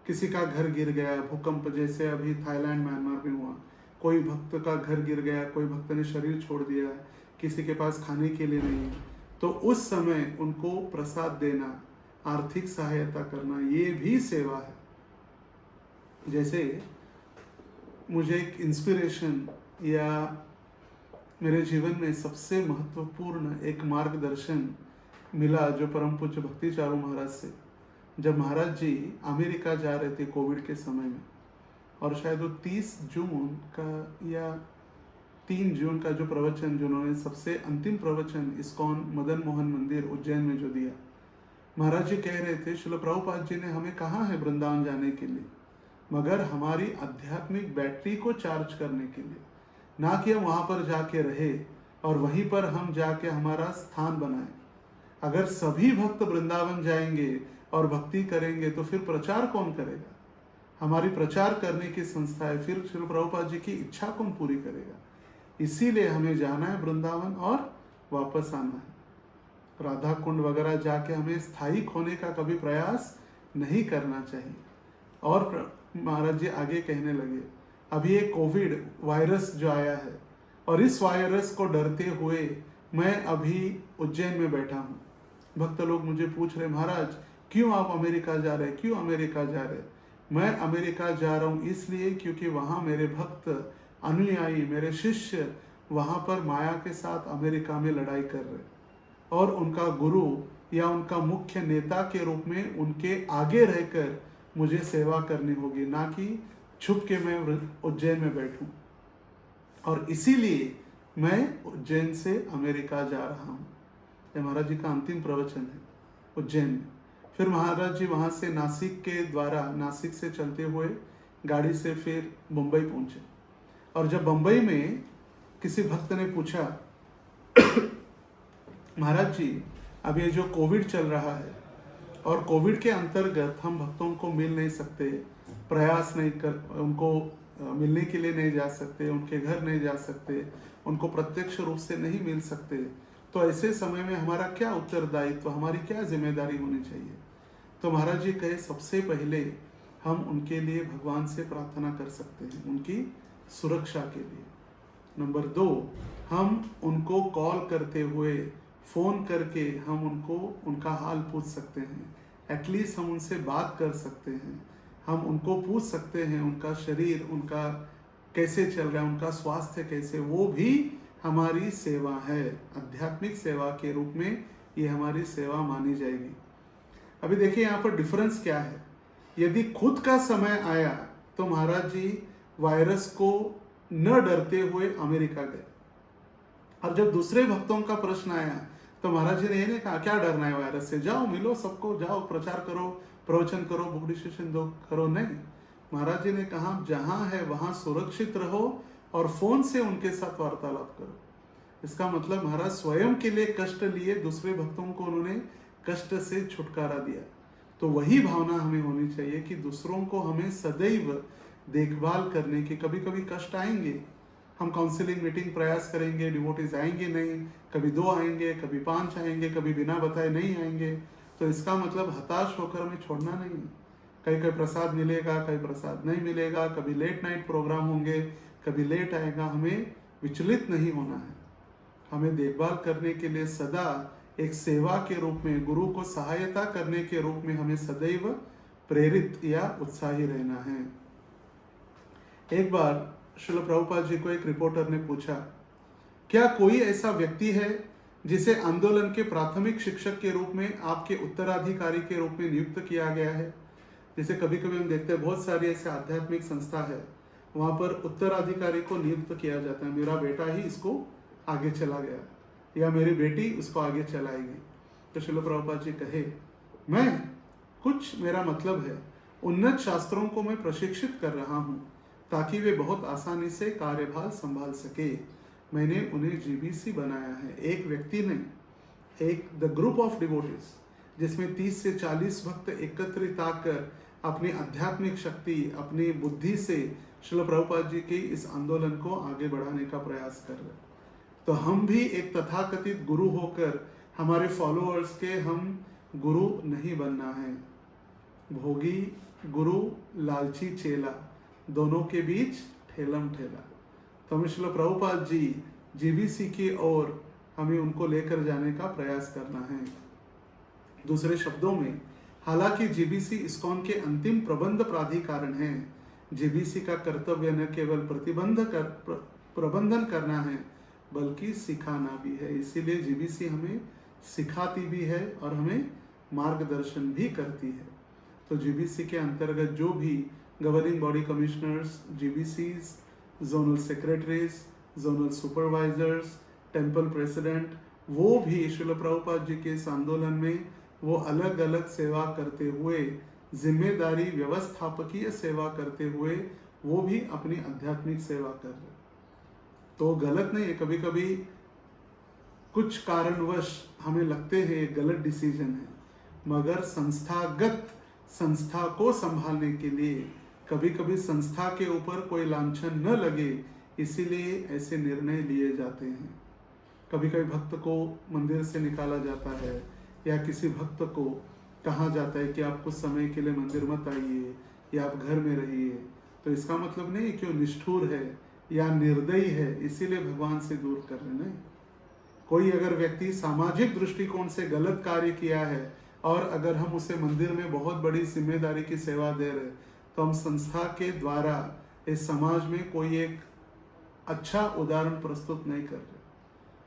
किसी का घर गिर गया, भूकंप जैसे अभी थाईलैंड म्यांमार में हुआ, कोई भक्त का घर गिर गया, कोई भक्त ने शरीर छोड़ दिया, किसी के पास खाने के लिए नहीं है, तो उस समय उनको प्रसाद देना, आर्थिक सहायता करना, ये भी सेवा है। जैसे मुझे एक इंस्पिरेशन या मेरे जीवन में सबसे महत्वपूर्ण एक मार्गदर्शन मिला जो परम पूज्य भक्ति चारू महाराज से, जब महाराज जी अमेरिका जा रहे थे कोविड के समय में, और शायद वो 30 जून का या 3 जून का जो प्रवचन, जिन्होंने सबसे अंतिम प्रवचन इस्कॉन मदन मोहन मंदिर उज्जैन में जो दिया, महाराज जी कह रहे थे श्रील प्रभुपाद जी ने हमें कहा है वृंदावन जाने के लिए, मगर हमारी आध्यात्मिक बैटरी को चार्ज करने के लिए, ना कि हम वहाँ पर जाके रहे और वहीं पर हम जाके हमारा स्थान बनाए। अगर सभी भक्त वृंदावन जाएंगे और भक्ति करेंगे तो फिर प्रचार कौन करेगा? हमारी प्रचार करने की संस्था है, फिर श्री प्रभुपाद जी की इच्छा कौन पूरी करेगा? इसीलिए हमें जाना है वृंदावन और वापस आना है। राधा कुंड वगैरह जाके हमें स्थायी खोने का कभी प्रयास नहीं करना चाहिए। और महाराज जी आगे कहने लगे, अभी एक कोविड वायरस जो आया है, और इस वायरस को डरते हुए मैं अभी उज्जैन में बैठा हूँ, भक्त लोग मुझे पूछ रहे महाराज क्यों आप अमेरिका जा रहे, क्यों अमेरिका जा रहे। मैं अमेरिका जा रहा हूँ इसलिए क्योंकि वहाँ मेरे भक्त अनुयायी, मेरे शिष्य वहाँ पर माया के साथ अमेरिका में लड़ाई कर रहे, और उनका गुरु या उनका मुख्य नेता के रूप में उनके आगे रहकर मुझे सेवा करनी होगी, ना कि छुप के मैं उज्जैन में बैठूं। और इसीलिए मैं उज्जैन से अमेरिका जा रहा हूँ। ये महाराज जी का अंतिम प्रवचन है उज्जैन में। फिर महाराज जी वहाँ से नासिक के द्वारा, नासिक से चलते हुए गाड़ी से फिर मुंबई पहुँचे। और जब मुंबई में किसी भक्त ने पूछा महाराज जी अब ये जो कोविड चल रहा है और कोविड के अंतर्गत हम भक्तों को मिल नहीं सकते, प्रयास नहीं कर, उनको मिलने के लिए नहीं जा सकते, उनके घर नहीं जा सकते, उनको प्रत्यक्ष रूप से नहीं मिल सकते, तो ऐसे समय में हमारा क्या उत्तरदायित्व, हमारी क्या जिम्मेदारी होनी चाहिए। तो महाराज जी कहे सबसे पहले हम उनके लिए भगवान से प्रार्थना कर सकते हैं, उनकी सुरक्षा के लिए। नंबर 2, हम उनको कॉल करते हुए, फ़ोन करके हम उनको उनका हाल पूछ सकते हैं, एटलीस्ट हम उनसे बात कर सकते हैं, हम उनको पूछ सकते हैं उनका शरीर, उनका कैसे चल रहा है, उनका स्वास्थ्य कैसे, वो भी हमारी सेवा है। आध्यात्मिक सेवा के रूप में ये हमारी सेवा मानी जाएगी। अभी देखिए यहाँ पर डिफरेंस क्या है। यदि खुद का समय आया तो महाराज जी वायरस को न डरते हुए अमेरिका गए, और जब दूसरे भक्तों का प्रश्न आया तो महाराज जी ने ये नहीं कहा क्या डरना है वायरस से, जाओ मिलो सबको, जाओ प्रचार करो, प्रवचन करो, बुक डिस्कशन दो करो। नहीं, महाराज जी ने कहा जहां है वहां सुरक्षित रहो और फोन से उनके साथ वार्तालाप करो। इसका मतलब महाराज स्वयं के लिए कष्ट लिए, दूसरे भक्तों को उन्होंने कष्ट से छुटकारा दिया। तो वही भावना हमें होनी चाहिए कि दूसरों को हमें सदैव देखभाल करने की, कभी कभी कष्ट आएंगे, हम काउंसलिंग मीटिंग प्रयास करेंगे, डिवोटीज आएंगे नहीं, कभी 2 आएंगे, कभी 5 आएंगे, कभी बिना बताए नहीं आएंगे, तो इसका मतलब हताश होकर हमें छोड़ना नहीं। कहीं कहीं प्रसाद मिलेगा, कहीं प्रसाद नहीं मिलेगा, कभी लेट नाइट प्रोग्राम होंगे, कभी लेट आएगा, हमें विचलित नहीं होना है। हमें देखभाल करने के लिए सदा एक सेवा के रूप में, गुरु को सहायता करने के रूप में हमें सदैव प्रेरित या उत्साही रहना है। एक बार श्रील प्रभुपाद जी को एक रिपोर्टर ने पूछा क्या कोई ऐसा व्यक्ति है जिसे आंदोलन के प्राथमिक शिक्षक के रूप में आपके उत्तराधिकारी के रूप में नियुक्त किया गया है। जैसे कभी कभी हम देखते हैं बहुत सारी ऐसे आध्यात्मिक संस्था है, वहां पर उत्तराधिकारी को नियुक्त किया जाता है, मेरा बेटा ही इसको आगे चला गया या मेरी बेटी उसको आगे चलाएगी। तो श्रील प्रभुपाद जी कहे मेरा मतलब है उन्नत शास्त्रों को मैं प्रशिक्षित कर रहा हूँ ताकि वे बहुत आसानी से कार्यभार संभाल सके। मैंने उन्हें जीबीसी बनाया है, एक व्यक्ति नहीं, एक द ग्रुप ऑफ डिवोटीज जिसमें 30 से 40 भक्त एकत्रित आकर अपनी आध्यात्मिक शक्ति, अपनी बुद्धि से श्रील प्रभुपाद जी के इस आंदोलन को आगे बढ़ाने का प्रयास कर रहे। तो हम भी एक तथाकथित गुरु होकर हमारे फॉलोअर्स के हम गुरु नहीं बनना है। भोगी गुरु, लालची चेला, दोनों के बीच ठेलम ठेला। तो हमें श्रील प्रभुपाद जी जीबीसी की ओर हमें उनको लेकर जाने का प्रयास करना है। दूसरे शब्दों में, हालांकि जीबीसी इस्कॉन के अंतिम प्रबंध प्राधिकरण है, जीबीसी का कर्तव्य न केवल प्रबंधन करना है बल्कि सिखाना भी है। इसीलिए जीबीसी हमें सिखाती भी है और हमें मार्गदर्शन भी करती है। तो जीबीसी के अंतर्गत जो भी governing body commissioners, GBCs, zonal secretaries, zonal supervisors, temple president, वो भी श्रील प्रभुपाद जी के इस आंदोलन में वो अलग अलग सेवा करते हुए, जिम्मेदारी व्यवस्थापकीय सेवा करते हुए वो भी अपनी आध्यात्मिक सेवा कर रहे। तो गलत नहीं है, कभी कभी कुछ कारणवश हमें लगते हैं ये गलत डिसीजन है, मगर संस्था को संभालने के लिए कभी कभी संस्था के ऊपर कोई लांछन न लगे, इसीलिए ऐसे निर्णय लिए जाते हैं। कभी कभी भक्त को मंदिर से निकाला जाता है या किसी भक्त को कहा जाता है कि आप कुछ समय के लिए मंदिर मत आइए या आप घर में रहिए। तो इसका मतलब नहीं कि वो निष्ठुर है या निर्दयी है, इसीलिए भगवान से दूर कर रहे। नहीं, कोई अगर व्यक्ति सामाजिक दृष्टिकोण से गलत कार्य किया है और अगर हम उसे मंदिर में बहुत बड़ी जिम्मेदारी की सेवा दे रहे, तो हम संस्था के द्वारा इस समाज में कोई एक अच्छा उदाहरण प्रस्तुत नहीं कर रहे।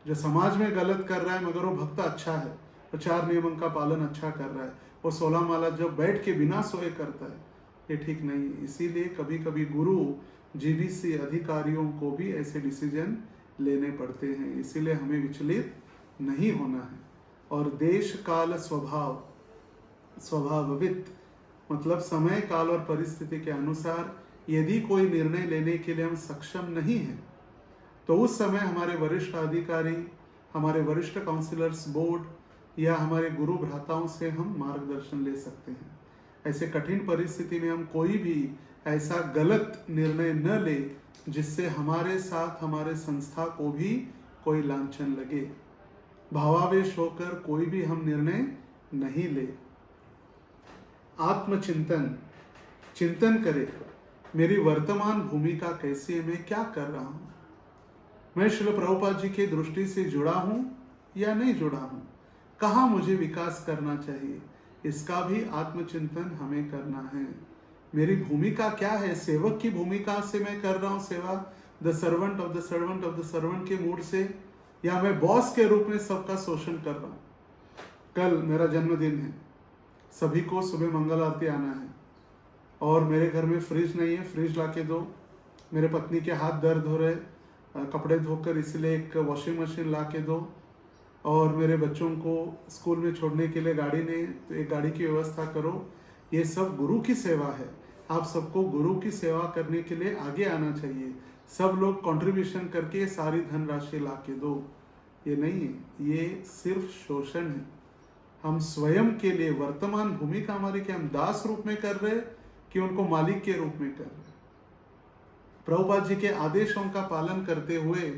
जो समाज में गलत कर रहा है मगर वो भक्त अच्छा है, वो 4 नियमों का पालन अच्छा कर रहा है, वो 16 माला जब बैठ के बिना सोए करता है, ये ठीक नहीं है। इसीलिए कभी कभी गुरु जीबीसी अधिकारियों को भी ऐसे डिसीजन लेने पड़ते हैं। इसीलिए हमें विचलित नहीं होना है। और देश काल स्वभाववित मतलब समय काल और परिस्थिति के अनुसार यदि कोई निर्णय लेने के लिए हम सक्षम नहीं हैं, तो उस समय हमारे वरिष्ठ अधिकारी, हमारे वरिष्ठ काउंसिलर्स बोर्ड या हमारे गुरु भ्राताओं से हम मार्गदर्शन ले सकते हैं। ऐसे कठिन परिस्थिति में हम कोई भी ऐसा गलत निर्णय न ले जिससे हमारे साथ हमारे संस्था को भी कोई लांछन लगे। भावावेश होकर कोई भी हम निर्णय नहीं ले। आत्मचिंतन, चिंतन करें, मेरी वर्तमान भूमिका कैसी है, मैं क्या कर रहा हूं, मैं श्रील प्रभुपाद जी की दृष्टि से जुड़ा हूं या नहीं जुड़ा हूं, कहाँ मुझे विकास करना चाहिए, इसका भी आत्मचिंतन हमें करना है। मेरी भूमिका क्या है, सेवक की भूमिका से मैं कर रहा हूँ सेवा, the servant of the servant of the servant के मूड से, या मैं बॉस के रूप में सबका शोषण कर रहा हूँ। कल मेरा जन्मदिन है, सभी को सुबह मंगल आरती आना है और मेरे घर में फ्रिज नहीं है, फ्रिज ला के दो। मेरे पत्नी के हाथ दर्द हो रहे कपड़े धोकर, इसलिए एक वॉशिंग मशीन ला के दो। और मेरे बच्चों को स्कूल में छोड़ने के लिए गाड़ी नहीं, तो एक गाड़ी की व्यवस्था करो। ये सब गुरु की सेवा है। आप सबको गुरु की सेवा करने के लिए आगे आना चाहिए। सब लोग कंट्रीब्यूशन करके सारी धनराशि ला के दो, ये नहीं है, ये सिर्फ शोषण है। हम स्वयं के लिए वर्तमान भूमिका हमारी क्या हम दास रूप में कर रहे कि उनको मालिक के रूप में कर रहे। प्रभुपाद जी के आदेशों का पालन करते हुए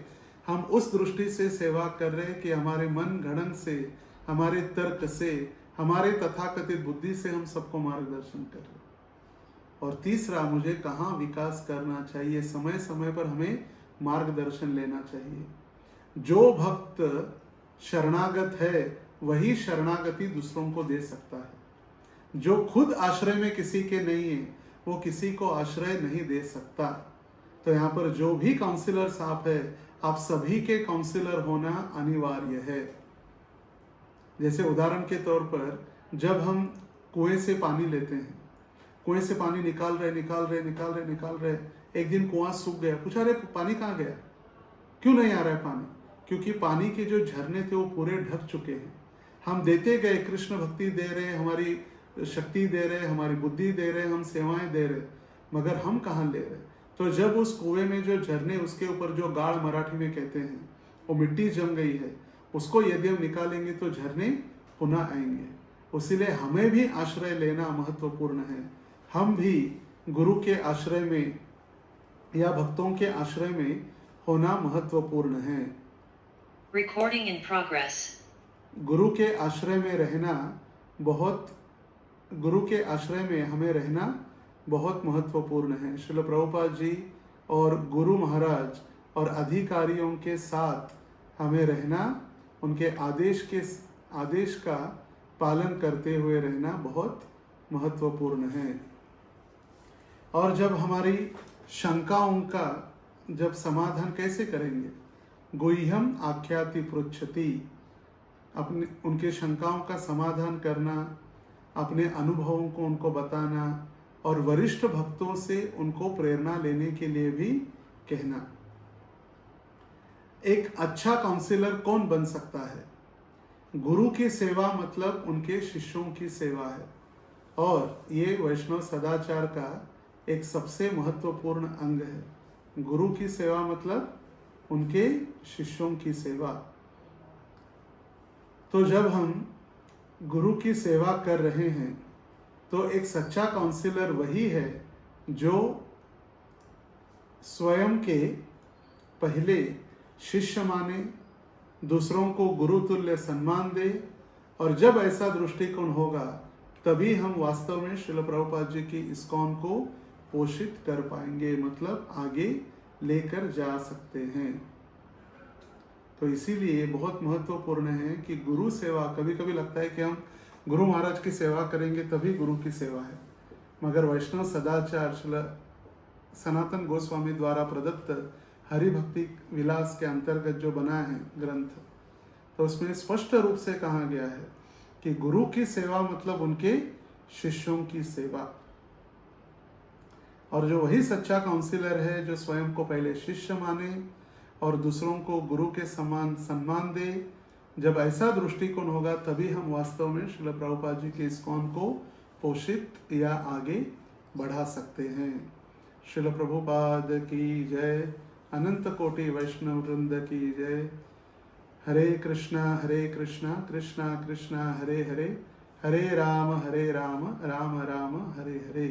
हम उस दृष्टि से सेवा कर रहे कि हमारे मन गणन से, हमारे तर्क से, हमारे तथाकथित बुद्धि से हम सबको मार्गदर्शन कर रहे। और तीसरा, मुझे कहाँ विकास करना चाहिए, समय समय पर हमें मार्गदर्शन लेना चाहिए। जो भक्त शरणागत है वही शरणागति दूसरों को दे सकता है। जो खुद आश्रय में किसी के नहीं है वो किसी को आश्रय नहीं दे सकता। तो यहाँ पर जो भी काउंसिलर्स आप है, आप सभी के काउंसिलर होना अनिवार्य है। जैसे उदाहरण के तौर पर जब हम कुएं से पानी लेते हैं, कुएं से पानी निकाल रहे, एक दिन कुआं सूख गया, पूछा अरे पानी कहाँ गया, क्यों नहीं आ रहा है पानी? क्योंकि पानी के जो झरने थे वो पूरे ढक चुके हैं। हम देते गए, कृष्ण भक्ति दे रहे, हमारी शक्ति दे रहे, हमारी बुद्धि दे रहे, हम सेवाएं दे रहे, मगर हम कहाँ ले रहे? तो जब उस कुएं में जो झरने, उसके ऊपर जो गाढ़ मराठी में कहते हैं, वो मिट्टी जम गई है, उसको यदि हम निकालेंगे तो झरने पुनः आएंगे। इसीलिए हमें भी आश्रय लेना महत्वपूर्ण है। हम भी गुरु के आश्रय में या भक्तों के आश्रय में होना महत्वपूर्ण है। Recording in progress. गुरु के आश्रय में रहना गुरु के आश्रय में हमें रहना बहुत महत्वपूर्ण है। श्रील प्रभुपाद जी और गुरु महाराज और अधिकारियों के साथ हमें रहना, उनके आदेश का पालन करते हुए रहना बहुत महत्वपूर्ण है। और जब हमारी शंकाओं का जब समाधान कैसे करेंगे, गुह्यम आख्याति पृच्छति, अपने उनके शंकाओं का समाधान करना, अपने अनुभवों को उनको बताना और वरिष्ठ भक्तों से उनको प्रेरणा लेने के लिए भी कहना। एक अच्छा काउंसिलर कौन बन सकता है? गुरु की सेवा मतलब उनके शिष्यों की सेवा है, और ये वैष्णव सदाचार का एक सबसे महत्वपूर्ण अंग है। गुरु की सेवा मतलब उनके शिष्यों की सेवा। तो जब हम गुरु की सेवा कर रहे हैं तो एक सच्चा काउंसिलर वही है जो स्वयं के पहले शिष्य माने, दूसरों को गुरु तुल्य सम्मान दे, और जब ऐसा दृष्टिकोण होगा तभी हम वास्तव में श्रील प्रभुपाद जी की इस्कॉन को पोषित कर पाएंगे, मतलब आगे लेकर जा सकते हैं। तो इसीलिए बहुत महत्वपूर्ण है कि गुरु सेवा, कभी कभी लगता है कि हम गुरु महाराज की सेवा करेंगे तभी गुरु की सेवा है, मगर वैष्णव सदाचार श्रील सनातन गोस्वामी द्वारा प्रदत्त हरि भक्ति विलास के अंतर्गत जो बना है ग्रंथ, तो उसमें स्पष्ट रूप से कहा गया है कि गुरु की सेवा मतलब उनके शिष्यों की सेवा। और जो वही सच्चा काउंसिलर है जो स्वयं को पहले शिष्य माने और दूसरों को गुरु के समान सम्मान दे, जब ऐसा दृष्टिकोण होगा तभी हम वास्तव में श्रील प्रभुपाद जी के इस्कॉन को पोषित या आगे बढ़ा सकते हैं। श्रील प्रभुपाद की जय, अनंत कोटि वैष्णव वृंद की जय। हरे कृष्णा कृष्णा कृष्णा हरे हरे, हरे राम राम राम हरे हरे।